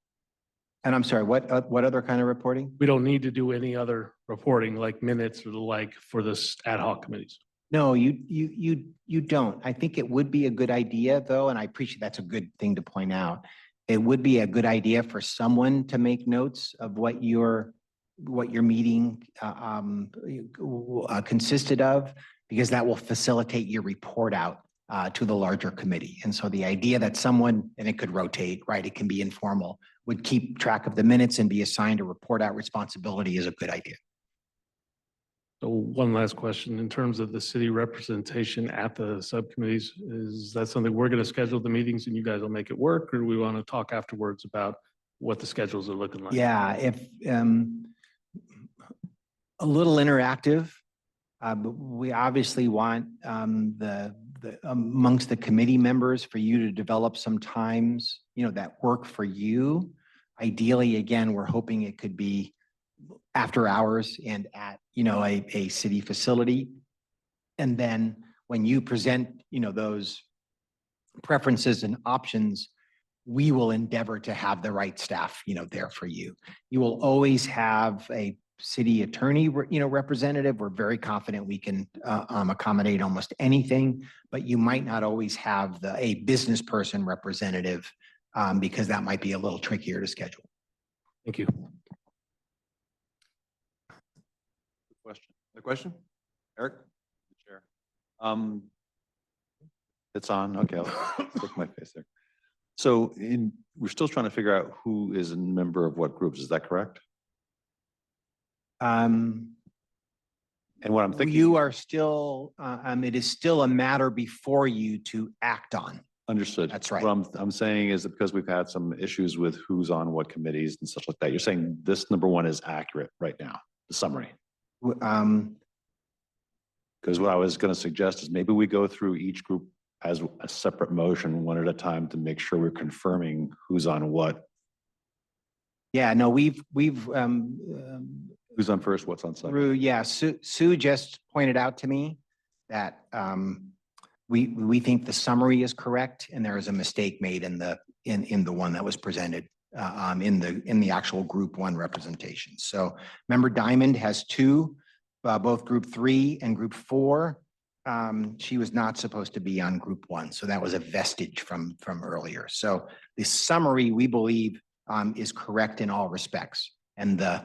And I'm sorry, what other kind of reporting? We don't need to do any other reporting like minutes or the like for this ad hoc committees. No, you don't. I think it would be a good idea though, and I appreciate that's a good thing to point out. It would be a good idea for someone to make notes of what your meeting consisted of, because that will facilitate your report out to the larger committee. And so the idea that someone, and it could rotate, right? It can be informal, would keep track of the minutes and be assigned a report out responsibility is a good idea. So one last question, in terms of the city representation at the subcommittees, is that something we're going to schedule the meetings and you guys will make it work, or do we want to talk afterwards about what the schedules are looking like? Yeah, if a little interactive, but we obviously want the amongst the committee members for you to develop some times, that work for you. Ideally, again, we're hoping it could be after hours and at, a city facility. And then when you present, those preferences and options, we will endeavor to have the right staff, there for you. You will always have a city attorney, representative. We're very confident we can accommodate almost anything, but you might not always have a business person representative because that might be a little trickier to schedule. Thank you. Question. The question? Eric? Chair. It's on. Okay, I'll stick my face there. So we're still trying to figure out who is a member of what groups. Is that correct? And what I'm thinking. You are still, it is still a matter before you to act on. Understood. That's right. What I'm saying is that because we've had some issues with who's on what committees and such like that, you're saying this number one is accurate right now, the summary. Because what I was going to suggest is maybe we go through each group as a separate motion, one at a time, to make sure we're confirming who's on what. Yeah, no, we've Who's on first, what's on second? yeah, Sue just pointed out to me that we think the summary is correct and there is a mistake made in the one that was presented in the actual group one representation. So Member Diamond has two, both group 3 and group 4. She was not supposed to be on group 1. So that was a vestige from earlier. So the summary, we believe, is correct in all respects. And the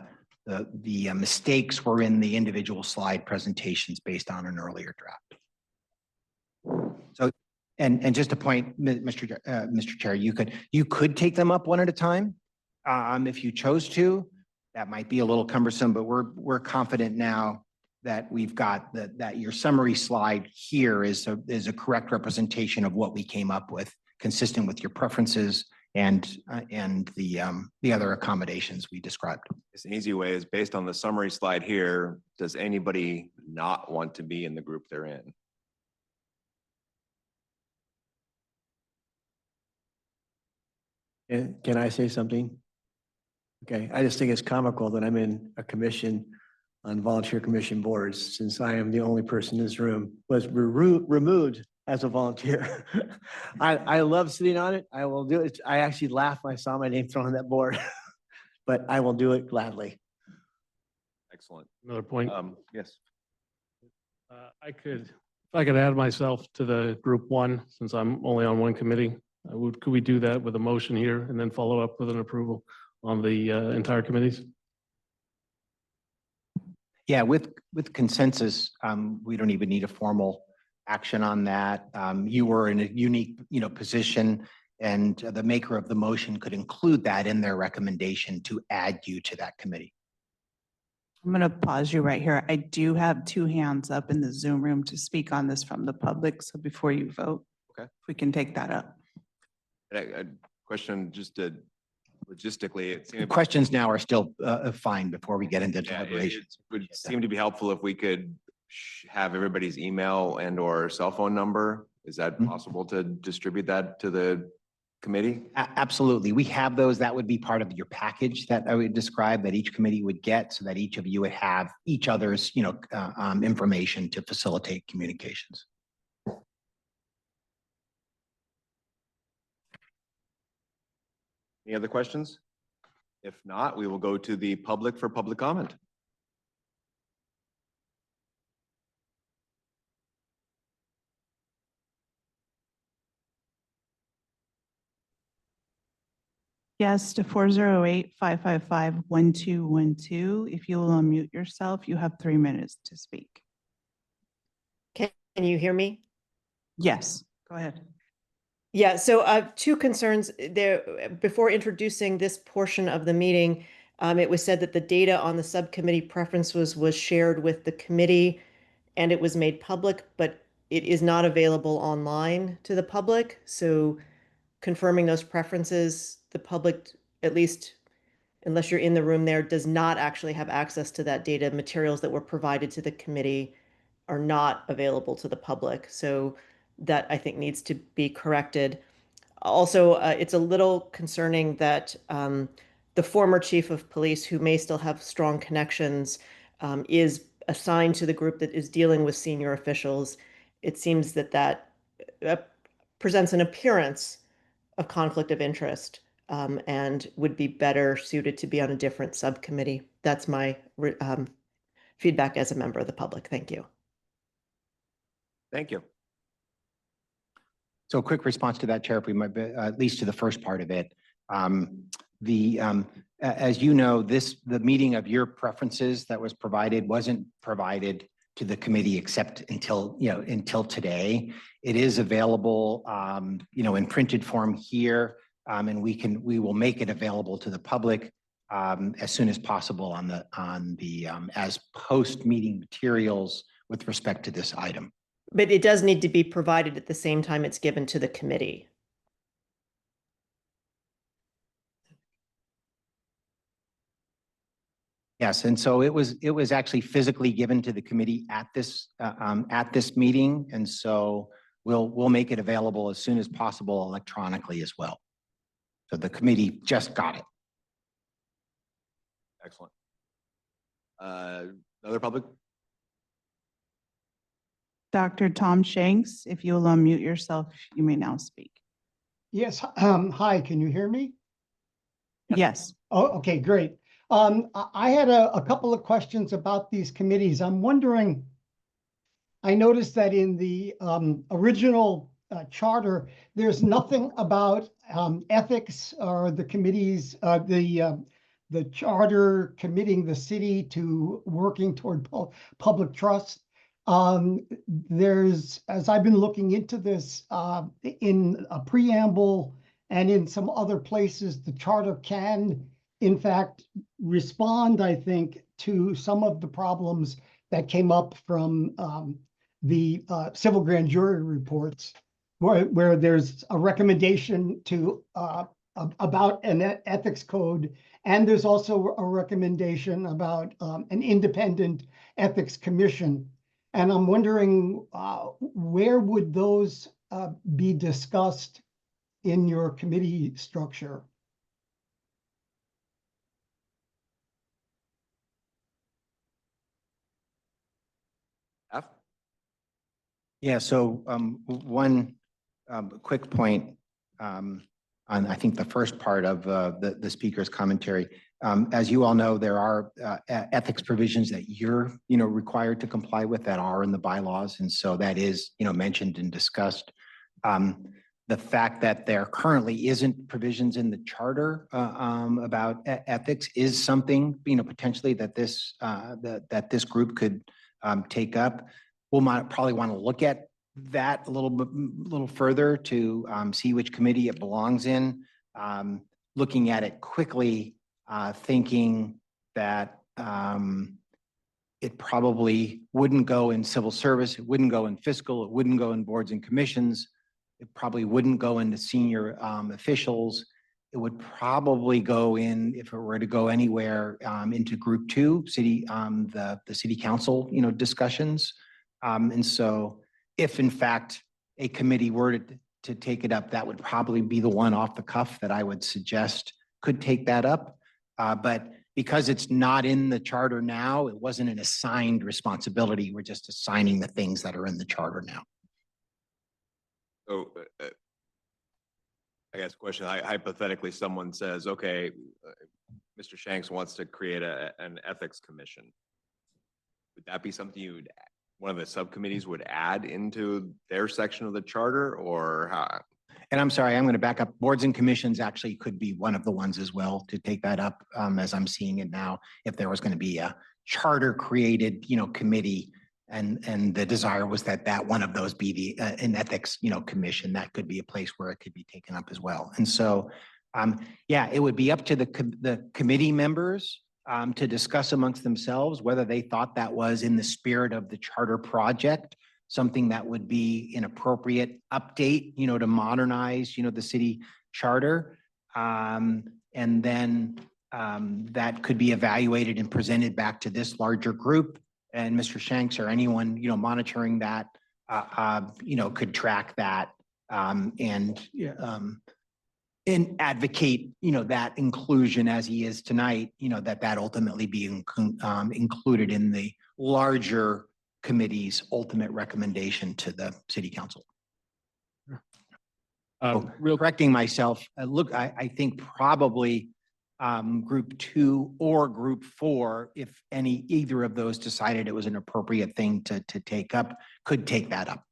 mistakes were in the individual slide presentations based on an earlier draft. So, and just a point, Mr. Chair, you could take them up one at a time if you chose to. That might be a little cumbersome, but we're confident now that we've got that your summary slide here is a correct representation of what we came up with, consistent with your preferences and the other accommodations we described. It's an easy way is based on the summary slide here. Does anybody not want to be in the group they're in? Can I say something? Okay, I just think it's comical that I'm in a commission on volunteer commission boards, since I am the only person in this room was removed as a volunteer. I love sitting on it. I will do it. I actually laughed when I saw my name thrown on that board, but I will do it gladly. Excellent. Another point. Yes. If I could add myself to the group 1, since I'm only on one committee, could we do that with a motion here and then follow up with an approval on the entire committees? Yeah, with consensus, we don't even need a formal action on that. You were in a unique, position, and the maker of the motion could include that in their recommendation to add you to that committee. I'm going to pause you right here. I do have 2 hands up in the Zoom room to speak on this from the public. So before you vote, Okay. if we can take that up. A question, just logistically, it The seemed. questions now are still fine before we get into Yeah, it deliberations. would seem to be helpful if we could have everybody's email and or cell phone number. Is that Mhm. possible to distribute that to the committee? Absolutely. We have those. That would be part of your package that I would describe that each committee would get so that each of you would have each other's, information to facilitate communications. Any other questions? If not, we will go to the public for public comment. Yes to 408-555-1212. If you will unmute yourself, you have 3 minutes to speak. Can you hear me? Yes, go ahead. Yeah, so I have 2 concerns there. Before introducing this portion of the meeting, it was said that the data on the subcommittee preferences was shared with the committee and it was made public, but it is not available online to the public. So confirming those preferences, the public, at least unless you're in the room there, does not actually have access to that data. Materials that were provided to the committee are not available to the public. So that I think needs to be corrected. Also, it's a little concerning that the former chief of police, who may still have strong connections, is assigned to the group that is dealing with senior officials. It seems that presents an appearance of conflict of interest and would be better suited to be on a different subcommittee. That's my feedback as a member of the public. Thank you. Thank you. So a quick response to that, Chair, if we might, at least to the first part of it. As you know, the meeting of your preferences that was provided wasn't provided to the committee except until today. It is available, in printed form here, and we will make it available to the public as soon as possible on the as post-meeting materials with respect to this item. But it does need to be provided at the same time it's given to the committee. Yes, and so it was actually physically given to the committee at this meeting, and so we'll make it available as soon as possible electronically as well. So the committee just got it. Excellent. Other public? Dr. Tom Shanks, if you'll unmute yourself, you may now speak. Yes, hi, can you hear me? Yes. Oh, okay, great. I had a couple of questions about these committees. I'm wondering, I noticed that in the original charter, there's nothing about ethics or the committees, the charter committing the city to working toward public trust. There's, as I've been looking into this, in a preamble and in some other places, the charter can, in fact, respond, I think, to some of the problems that came up from the civil grand jury reports, where there's a recommendation to about an ethics code, and there's also a recommendation about an independent ethics commission. And I'm wondering, where would those be discussed in your committee structure? F? Yeah, so one quick point on, I think, the first part of the speaker's commentary. As you all know, there are ethics provisions that you're, required to comply with that are in the bylaws. And so that is, mentioned and discussed. the fact that there currently isn't provisions in the charter about ethics is something, potentially that that this group could take up. We'll probably want to look at that a little further to see which committee it belongs in. Looking at it quickly, thinking that it probably wouldn't go in civil service, it wouldn't go in fiscal, it wouldn't go in boards and commissions. It probably wouldn't go into senior officials. It would probably go in, if it were to go anywhere, into group 2, the city council, discussions. And so if in fact a committee were to take it up, that would probably be the one off the cuff that I would suggest could take that up. But because it's not in the charter now, it wasn't an assigned responsibility. We're just assigning the things that are in the charter now. So I guess question, hypothetically, someone says, okay, Mr. Shanks wants to create an ethics commission. Would that be something one of the subcommittees would add into their section of the charter, or how? And I'm sorry, I'm going to back up. Boards and commissions actually could be one of the ones as well to take that up, as I'm seeing it now. If there was going to be a charter created, committee, and the desire was that one of those be an ethics, commission, that could be a place where it could be taken up as well. And so, yeah, it would be up to the committee members to discuss amongst themselves whether they thought that was in the spirit of the charter project, something that would be an appropriate update, to modernize, the city charter. And then that could be evaluated and presented back to this larger group. And Mr. Shanks or anyone, monitoring that, could track that and advocate, that inclusion as he is tonight, that ultimately be included in the larger committee's ultimate recommendation to the city council. Correcting myself, look, I think probably group 2 or group 4, if either of those decided it was an appropriate thing to take up, could take that up.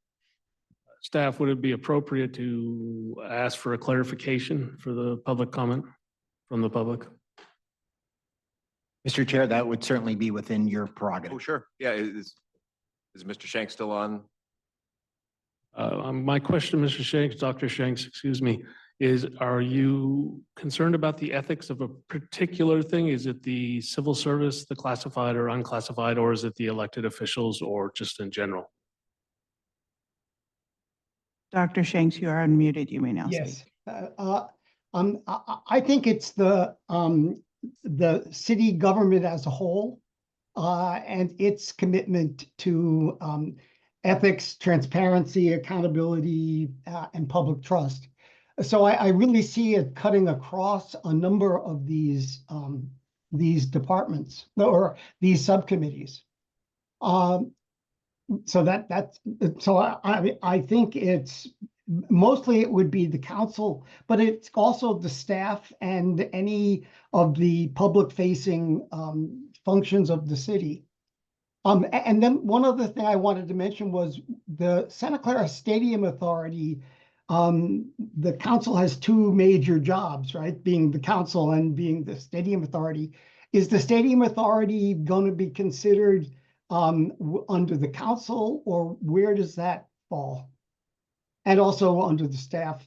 Staff, would it be appropriate to ask for a clarification for the public comment from the public? Mr. Chair, that would certainly be within your prerogative. Oh, sure. Yeah. Is Mr. Shanks still on? My question, Mr. Shanks, Dr. Shanks, excuse me, is, are you concerned about the ethics of a particular thing? Is it the civil service, the classified or unclassified, or is it the elected officials, or just in general? Dr. Shanks, you are unmuted. You may now Yes. speak. I think it's the city government as a whole and its commitment to ethics, transparency, accountability, and public trust. So I really see it cutting across a number of these departments or these subcommittees. So I think it's mostly it would be the council, but it's also the staff and any of the public facing functions of the city. And then one other thing I wanted to mention was the Santa Clara Stadium Authority. The council has 2 major jobs, right? Being the council and being the Stadium Authority. Is the Stadium Authority going to be considered under the council, or where does that fall? And also under the staff.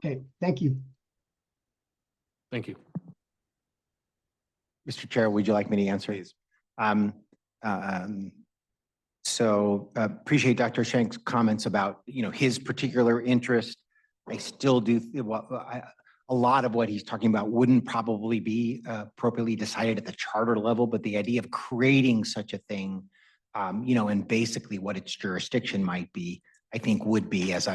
Okay, thank you. Thank you. Mr. Chair, would you like me to answer? Please. So appreciate Dr. Shank's comments about, his particular interest. I still do, a lot of what he's talking about wouldn't probably be appropriately decided at the charter level, but the idea of creating such a thing, and basically what its jurisdiction might be, I think would be, as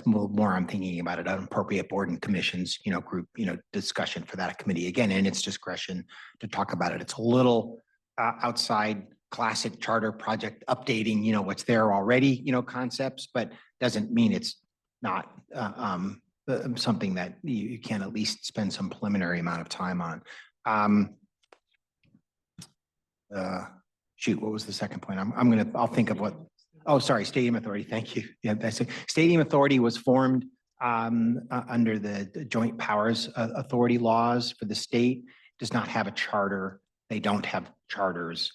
more I'm thinking about it, an appropriate board and commissions, group, discussion for that committee, again, in its discretion to talk about it. It's a little outside classic charter project updating, what's there already, concepts, but doesn't mean it's not something that you can at least spend some preliminary amount of time on. Shoot, what was the second point? I'll think of what. Oh, sorry, Stadium Authority. Thank you. Yeah, that's it. Stadium Authority was formed under the Joint Powers Authority laws for the state. Does not have a charter. They don't have charters.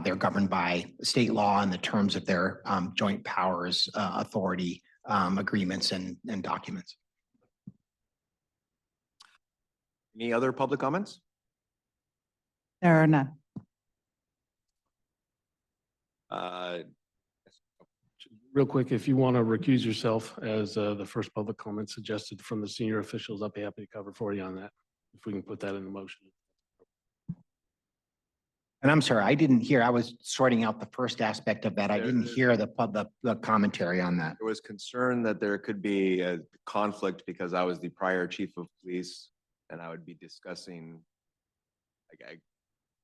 They're governed by state law and the terms of their Joint Powers Authority agreements and documents. Any other public comments? There are none. Real quick, if you want to recuse yourself as the first public comment suggested from the senior officials, I'll be happy to cover for you on that. If we can put that in the motion. And I'm sorry, I didn't hear, I was sorting out the first aspect of that. I didn't There- hear the commentary on that. There was concern that there could be a conflict because I was the prior chief of police and I would be discussing, like, I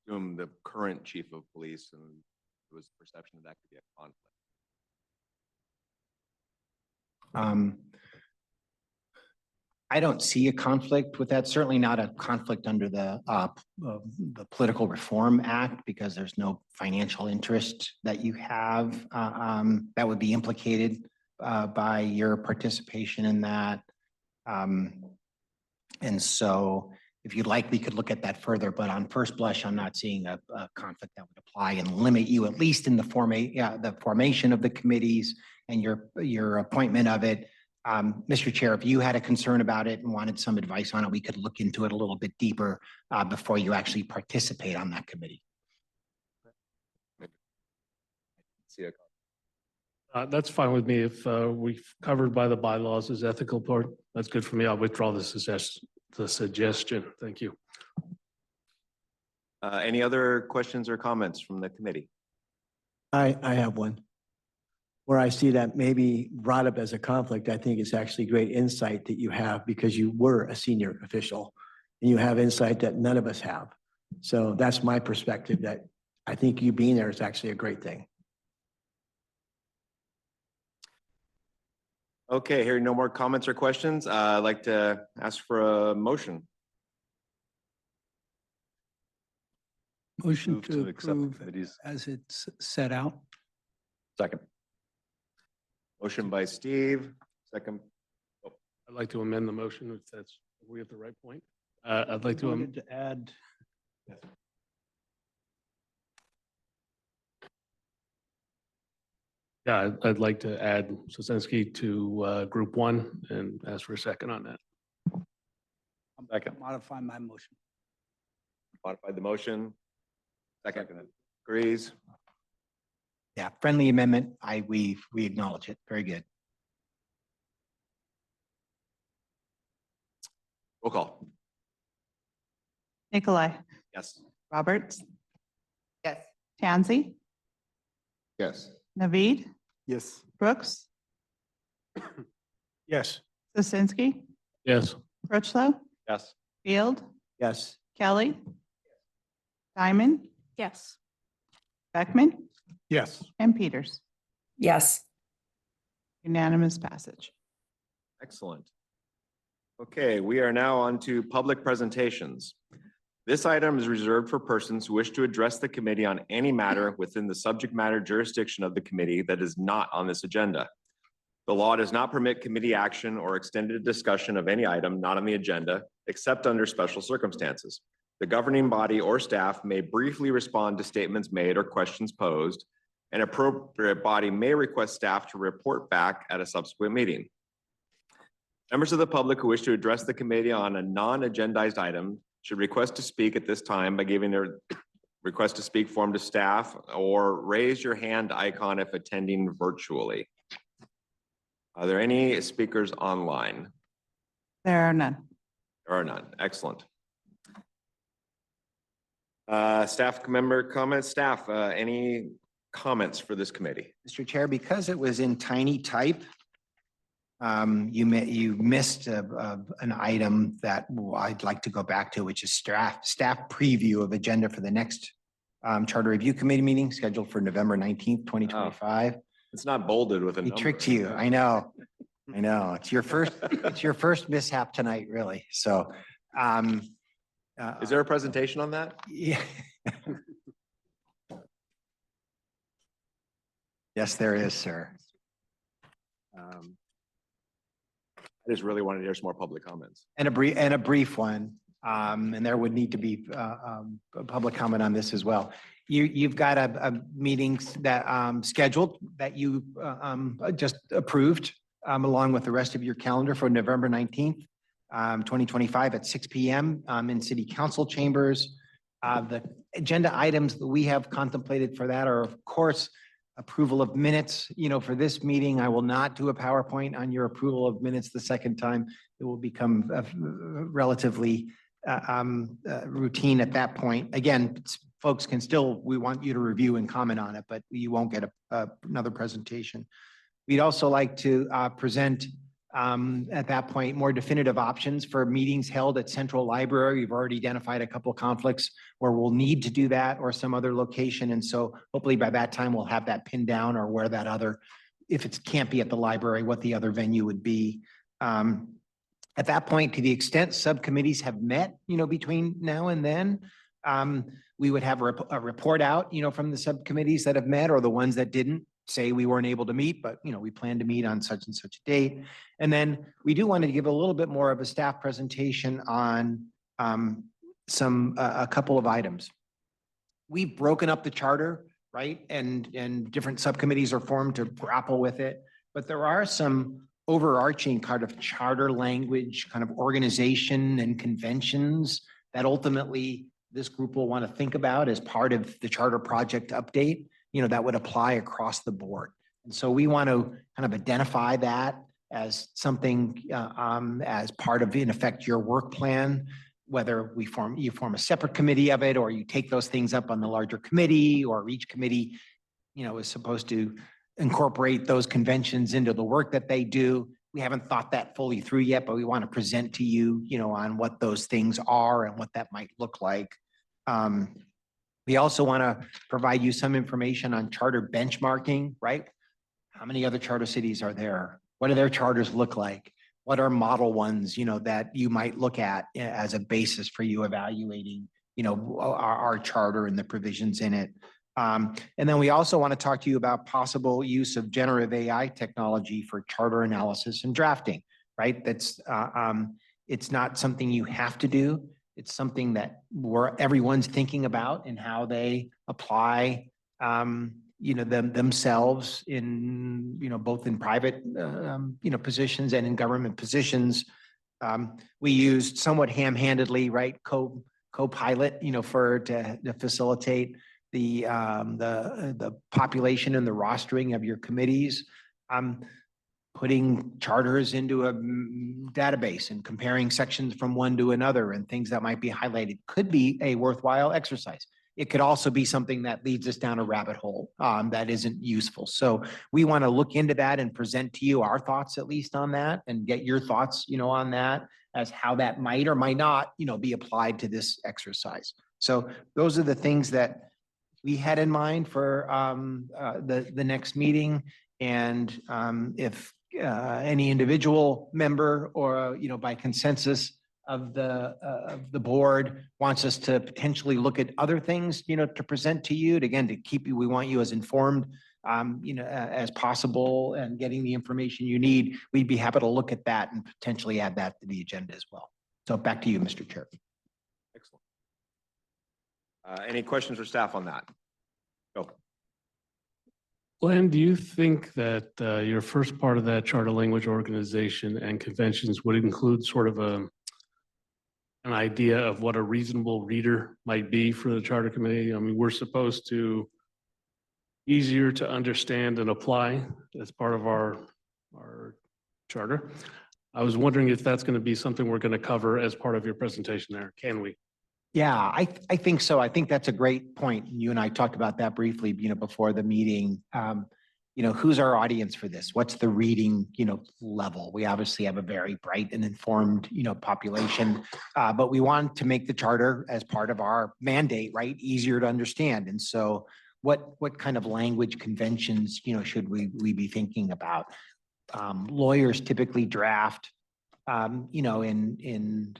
assume the current chief of police, and there was perception that could be a conflict. I don't see a conflict with that, certainly not a conflict under the Political Reform Act, because there's no financial interest that you have that would be implicated by your participation in that. And so if you'd like, we could look at that further, but on first blush, I'm not seeing a conflict that would apply and limit you, at least in the formation of the committees and your appointment of it. Mr. Chair, if you had a concern about it and wanted some advice on it, we could look into it a little bit deeper before you actually participate on that committee. See, That's fine with me. If we've covered by the bylaws as ethical part, that's good for me. I'll withdraw the suggestion. Thank you. any other questions or comments from the committee? I have one. Where I see that maybe brought up as a conflict, I think it's actually great insight that you have because you were a senior official and you have insight that none of us have. So that's my perspective, that I think you being there is actually a great thing. Okay, hearing no more comments or questions, I'd like to ask for a motion. Motion Move to accept the approve committee's- as it's set out. Second. Motion by Steve, second. I'd like to amend the motion if that's, are we at the right point? I'd like to, Wanted to add, yeah, I'd like to add Sosinski to group one and ask for a second on that. Second. modify my motion. Modified the motion. Second. Agrees. Yeah, friendly amendment. We acknowledge it. Very good. Roll call. Nikolai, Yes. Roberts, Yes. Tansey, Yes. Naveed, Yes. Brooks, Yes. Sosinski, Yes. Crutchlow, Yes. Field, Yes. Kelly, Diamond, Yes. Beckman, Yes. and Peters. Yes. Unanimous passage. Excellent. Okay, we are now on to public presentations. This item is reserved for persons who wish to address the committee on any matter within the subject matter jurisdiction of the committee that is not on this agenda. The law does not permit committee action or extended discussion of any item not on the agenda, except under special circumstances. The governing body or staff may briefly respond to statements made or questions posed. An appropriate body may request staff to report back at a subsequent meeting. Members of the public who wish to address the committee on a non-agendized item should request to speak at this time by giving their request to speak form to staff or raise your hand icon if attending virtually. Are there any speakers online? There are none. There are none. Excellent. Staff member comments, staff, any comments for this committee? Mr. Chair, because it was in tiny type, you missed an item that I'd like to go back to, which is staff preview of agenda for the next Charter Review Committee meeting scheduled for November 19th, 2025. It's not bolded with a He number. tricked you. I know. I know. It's your first mishap tonight, really. So. Is there a presentation on that? Yeah. Yes, there is, sir. I just really wanted to hear some more public comments. And a brief one. And there would need to be a public comment on this as well. You've got a meetings that scheduled that you just approved along with the rest of your calendar for November 19th, 2025 at 6 p.m. In City Council chambers. The agenda items that we have contemplated for that are, of course, approval of minutes. For this meeting, I will not do a PowerPoint on your approval of minutes the second time. It will become relatively routine at that point. Again, folks we want you to review and comment on it, but you won't get another presentation. We'd also like to present at that point more definitive options for meetings held at Central Library. We've already identified a couple of conflicts where we'll need to do that or some other location. And so hopefully by that time we'll have that pinned down or where that other, if it can't be at the library, what the other venue would be. At that point, to the extent subcommittees have met, between now and then, we would have a report out, from the subcommittees that have met or the ones that didn't say we weren't able to meet, but we plan to meet on such and such a date. And then we do want to give a little bit more of a staff presentation on a couple of items. We've broken up the charter, right? And different subcommittees are formed to grapple with it, but there are some overarching kind of charter language, kind of organization and conventions that ultimately this group will want to think about as part of the charter project update, that would apply across the board. And so we want to kind of identify that as something as part of, in effect, your work plan, whether you form a separate committee of it, or you take those things up on the larger committee, or each committee, is supposed to incorporate those conventions into the work that they do. We haven't thought that fully through yet, but we want to present to you, on what those things are and what that might look like. We also want to provide you some information on charter benchmarking, right? How many other charter cities are there? What do their charters look like? What are model ones, that you might look at as a basis for you evaluating, our charter and the provisions in it. And then we also want to talk to you about possible use of generative AI technology for charter analysis and drafting, right? That's it's not something you have to do. It's something that everyone's thinking about and how they apply, themselves in, both in private, positions and in government positions. We used somewhat ham-handedly, right? Co-pilot, to facilitate the population and the rostering of your committees. Putting charters into a database and comparing sections from one to another and things that might be highlighted could be a worthwhile exercise. It could also be something that leads us down a rabbit hole that isn't useful. So we want to look into that and present to you our thoughts, at least on that, and get your thoughts, on that as how that might or might not, be applied to this exercise. So those are the things that we had in mind for the next meeting. And if any individual member or, by consensus of the board wants us to potentially look at other things, to present to you, to keep you, we want you as informed, as possible and getting the information you need. We'd be happy to look at that and potentially add that to the agenda as well. So back to you, Mr. Chair. Excellent. Any questions for staff on that? Go. Glenn, do you think that your first part of that charter language organization and conventions would include sort of an idea of what a reasonable reader might be for the charter committee? I mean, we're supposed to easier to understand and apply as part of our charter. I was wondering if that's going to be something we're going to cover as part of your presentation there. Can we? Yeah, I think so. I think that's a great point. You and I talked about that briefly, before the meeting. Who's our audience for this? What's the reading, level? We obviously have a very bright and informed, population, but we want to make the charter as part of our mandate, right, easier to understand. And so what kind of language conventions, should we be thinking about? Lawyers typically draft, in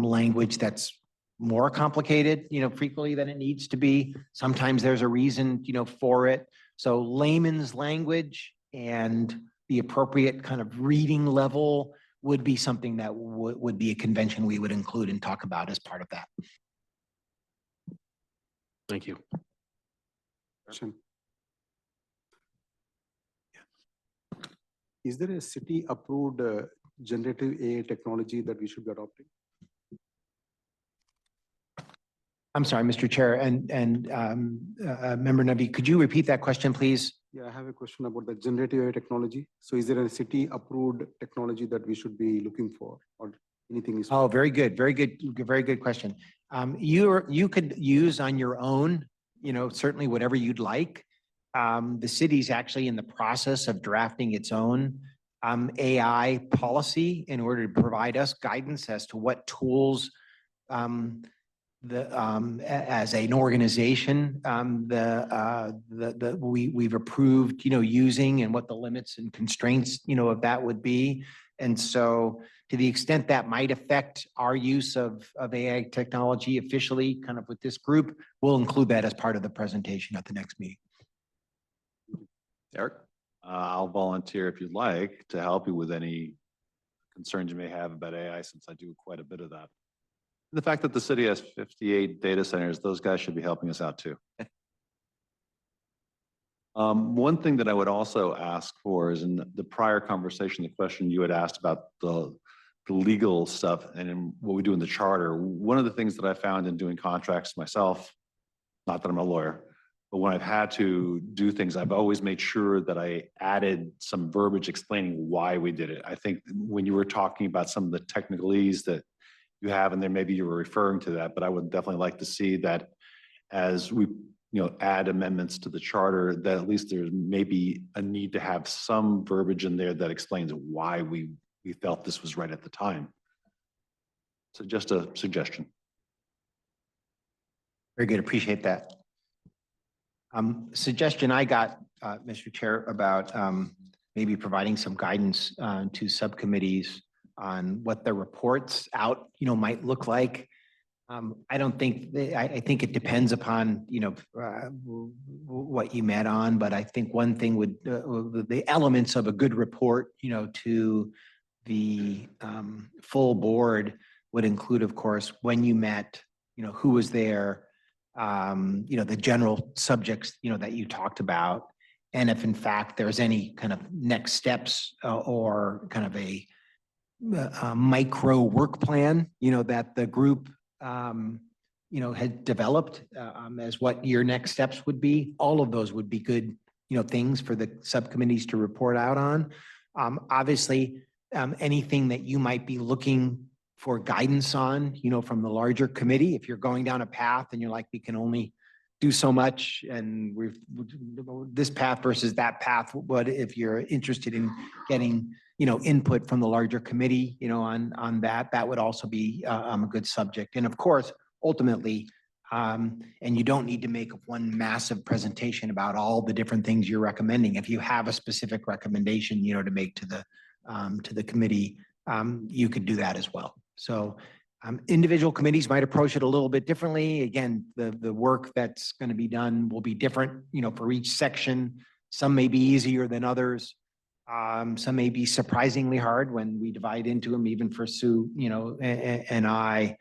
language that's more complicated, frequently than it needs to be. Sometimes there's a reason, for it. So layman's language and the appropriate kind of reading level would be something that would be a convention we would include and talk about as part of that. Thank you. Question. Is there a city approved generative AI technology that we should be adopting? I'm sorry, Mr. Chair, and Member Nabi, could you repeat that question, please? Yeah, I have a question about the generative AI technology. So is there a city approved technology that we should be looking for, or anything is? Oh, very good, very good question. You could use on your own, certainly whatever you'd like. The city's actually in the process of drafting its own AI policy in order to provide us guidance as to what tools as an organization, we've approved, using, and what the limits and constraints, of that would be. And so to the extent that might affect our use of AI technology officially, kind of with this group, we'll include that as part of the presentation at the next meeting. Eric? I'll volunteer if you'd like to help you with any concerns you may have about AI, since I do quite a bit of that. The fact that the city has 58 data centers, those guys should be helping us out too. One thing that I would also ask for is, in the prior conversation, the question you had asked about the legal stuff and in what we do in the charter. One of the things that I found in doing contracts myself, not that I'm a lawyer, but when I've had to do things, I've always made sure that I added some verbiage explaining why we did it. I think when you were talking about some of the technicalities that you have, and then maybe you were referring to that, but I would definitely like to see that as we, add amendments to the charter, that at least there's maybe a need to have some verbiage in there that explains why we felt this was right at the time. So just a suggestion. Very good, appreciate that. Suggestion I got, Mr. Chair, about maybe providing some guidance to subcommittees on what the reports out, might look like. I don't think, I think it depends upon, what you met on, but I think one thing would, the elements of a good report, to the full board would include, of course, when you met, who was there, the general subjects, that you talked about. And if in fact there's any kind of next steps or kind of a micro work plan, that the group, had developed as what your next steps would be, all of those would be good, things for the subcommittees to report out on. Obviously, anything that you might be looking for guidance on, from the larger committee, if you're going down a path and you're like, we can only do so much and we've this path versus that path, but if you're interested in getting, input from the larger committee, on that, that would also be a good subject. And of course, ultimately, and you don't need to make one massive presentation about all the different things you're recommending. If you have a specific recommendation, to make to the committee, you could do that as well. So individual committees might approach it a little bit differently. Again, the work that's going to be done will be different, for each section. Some may be easier than others. Some may be surprisingly hard when we divide into them, even for Sue, and I,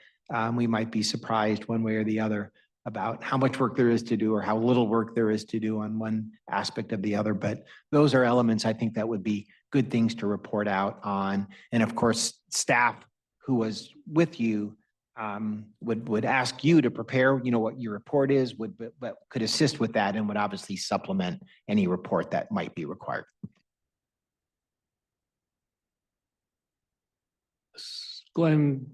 we might be surprised one way or the other about how much work there is to do or how little work there is to do on one aspect of the other. But those are elements I think that would be good things to report out on. And of course, staff who was with you would ask you to prepare, what your report is, but could assist with that and would obviously supplement any report that might be required. Glenn,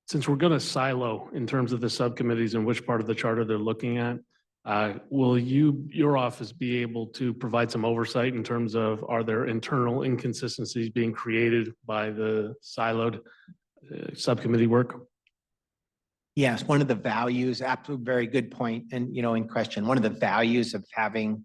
since we're going to silo in terms of the subcommittees and which part of the charter they're looking at, will your office be able to provide some oversight in terms of, are there internal inconsistencies being created by the siloed subcommittee work? Yes, one of the values, absolutely very good point, and in question, one of the values of having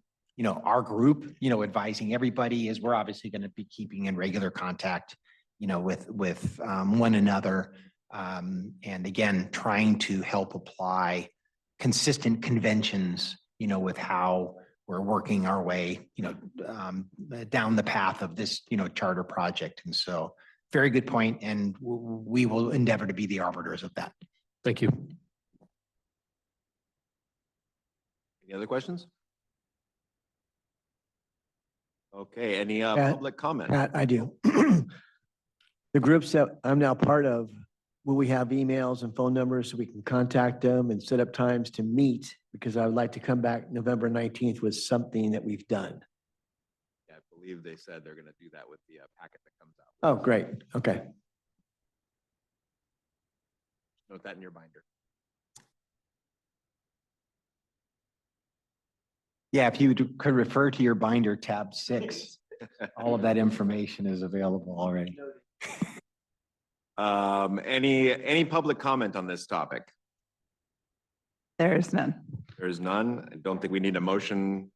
our group advising everybody is we're obviously going to be keeping in regular contact with one another, and again trying to help apply consistent conventions with how we're working our way, down the path of this, charter project. And so very good point, and we will endeavor to be the arbiters of that. Thank you. Any other questions? Okay, any Pat, public comment? Pat, I do. The groups that I'm now part of, will we have emails and phone numbers so we can contact them and set up times to meet? Because I would like to come back November 19th with something that we've done. Yeah, I believe they said they're gonna do that with the packet that comes out. Oh, great. Okay. Note that in your binder. Yeah, if you could refer to your binder, tab 6, all of that information is available already. Any public comment on this topic? There is none. There is none. I don't think we need a motion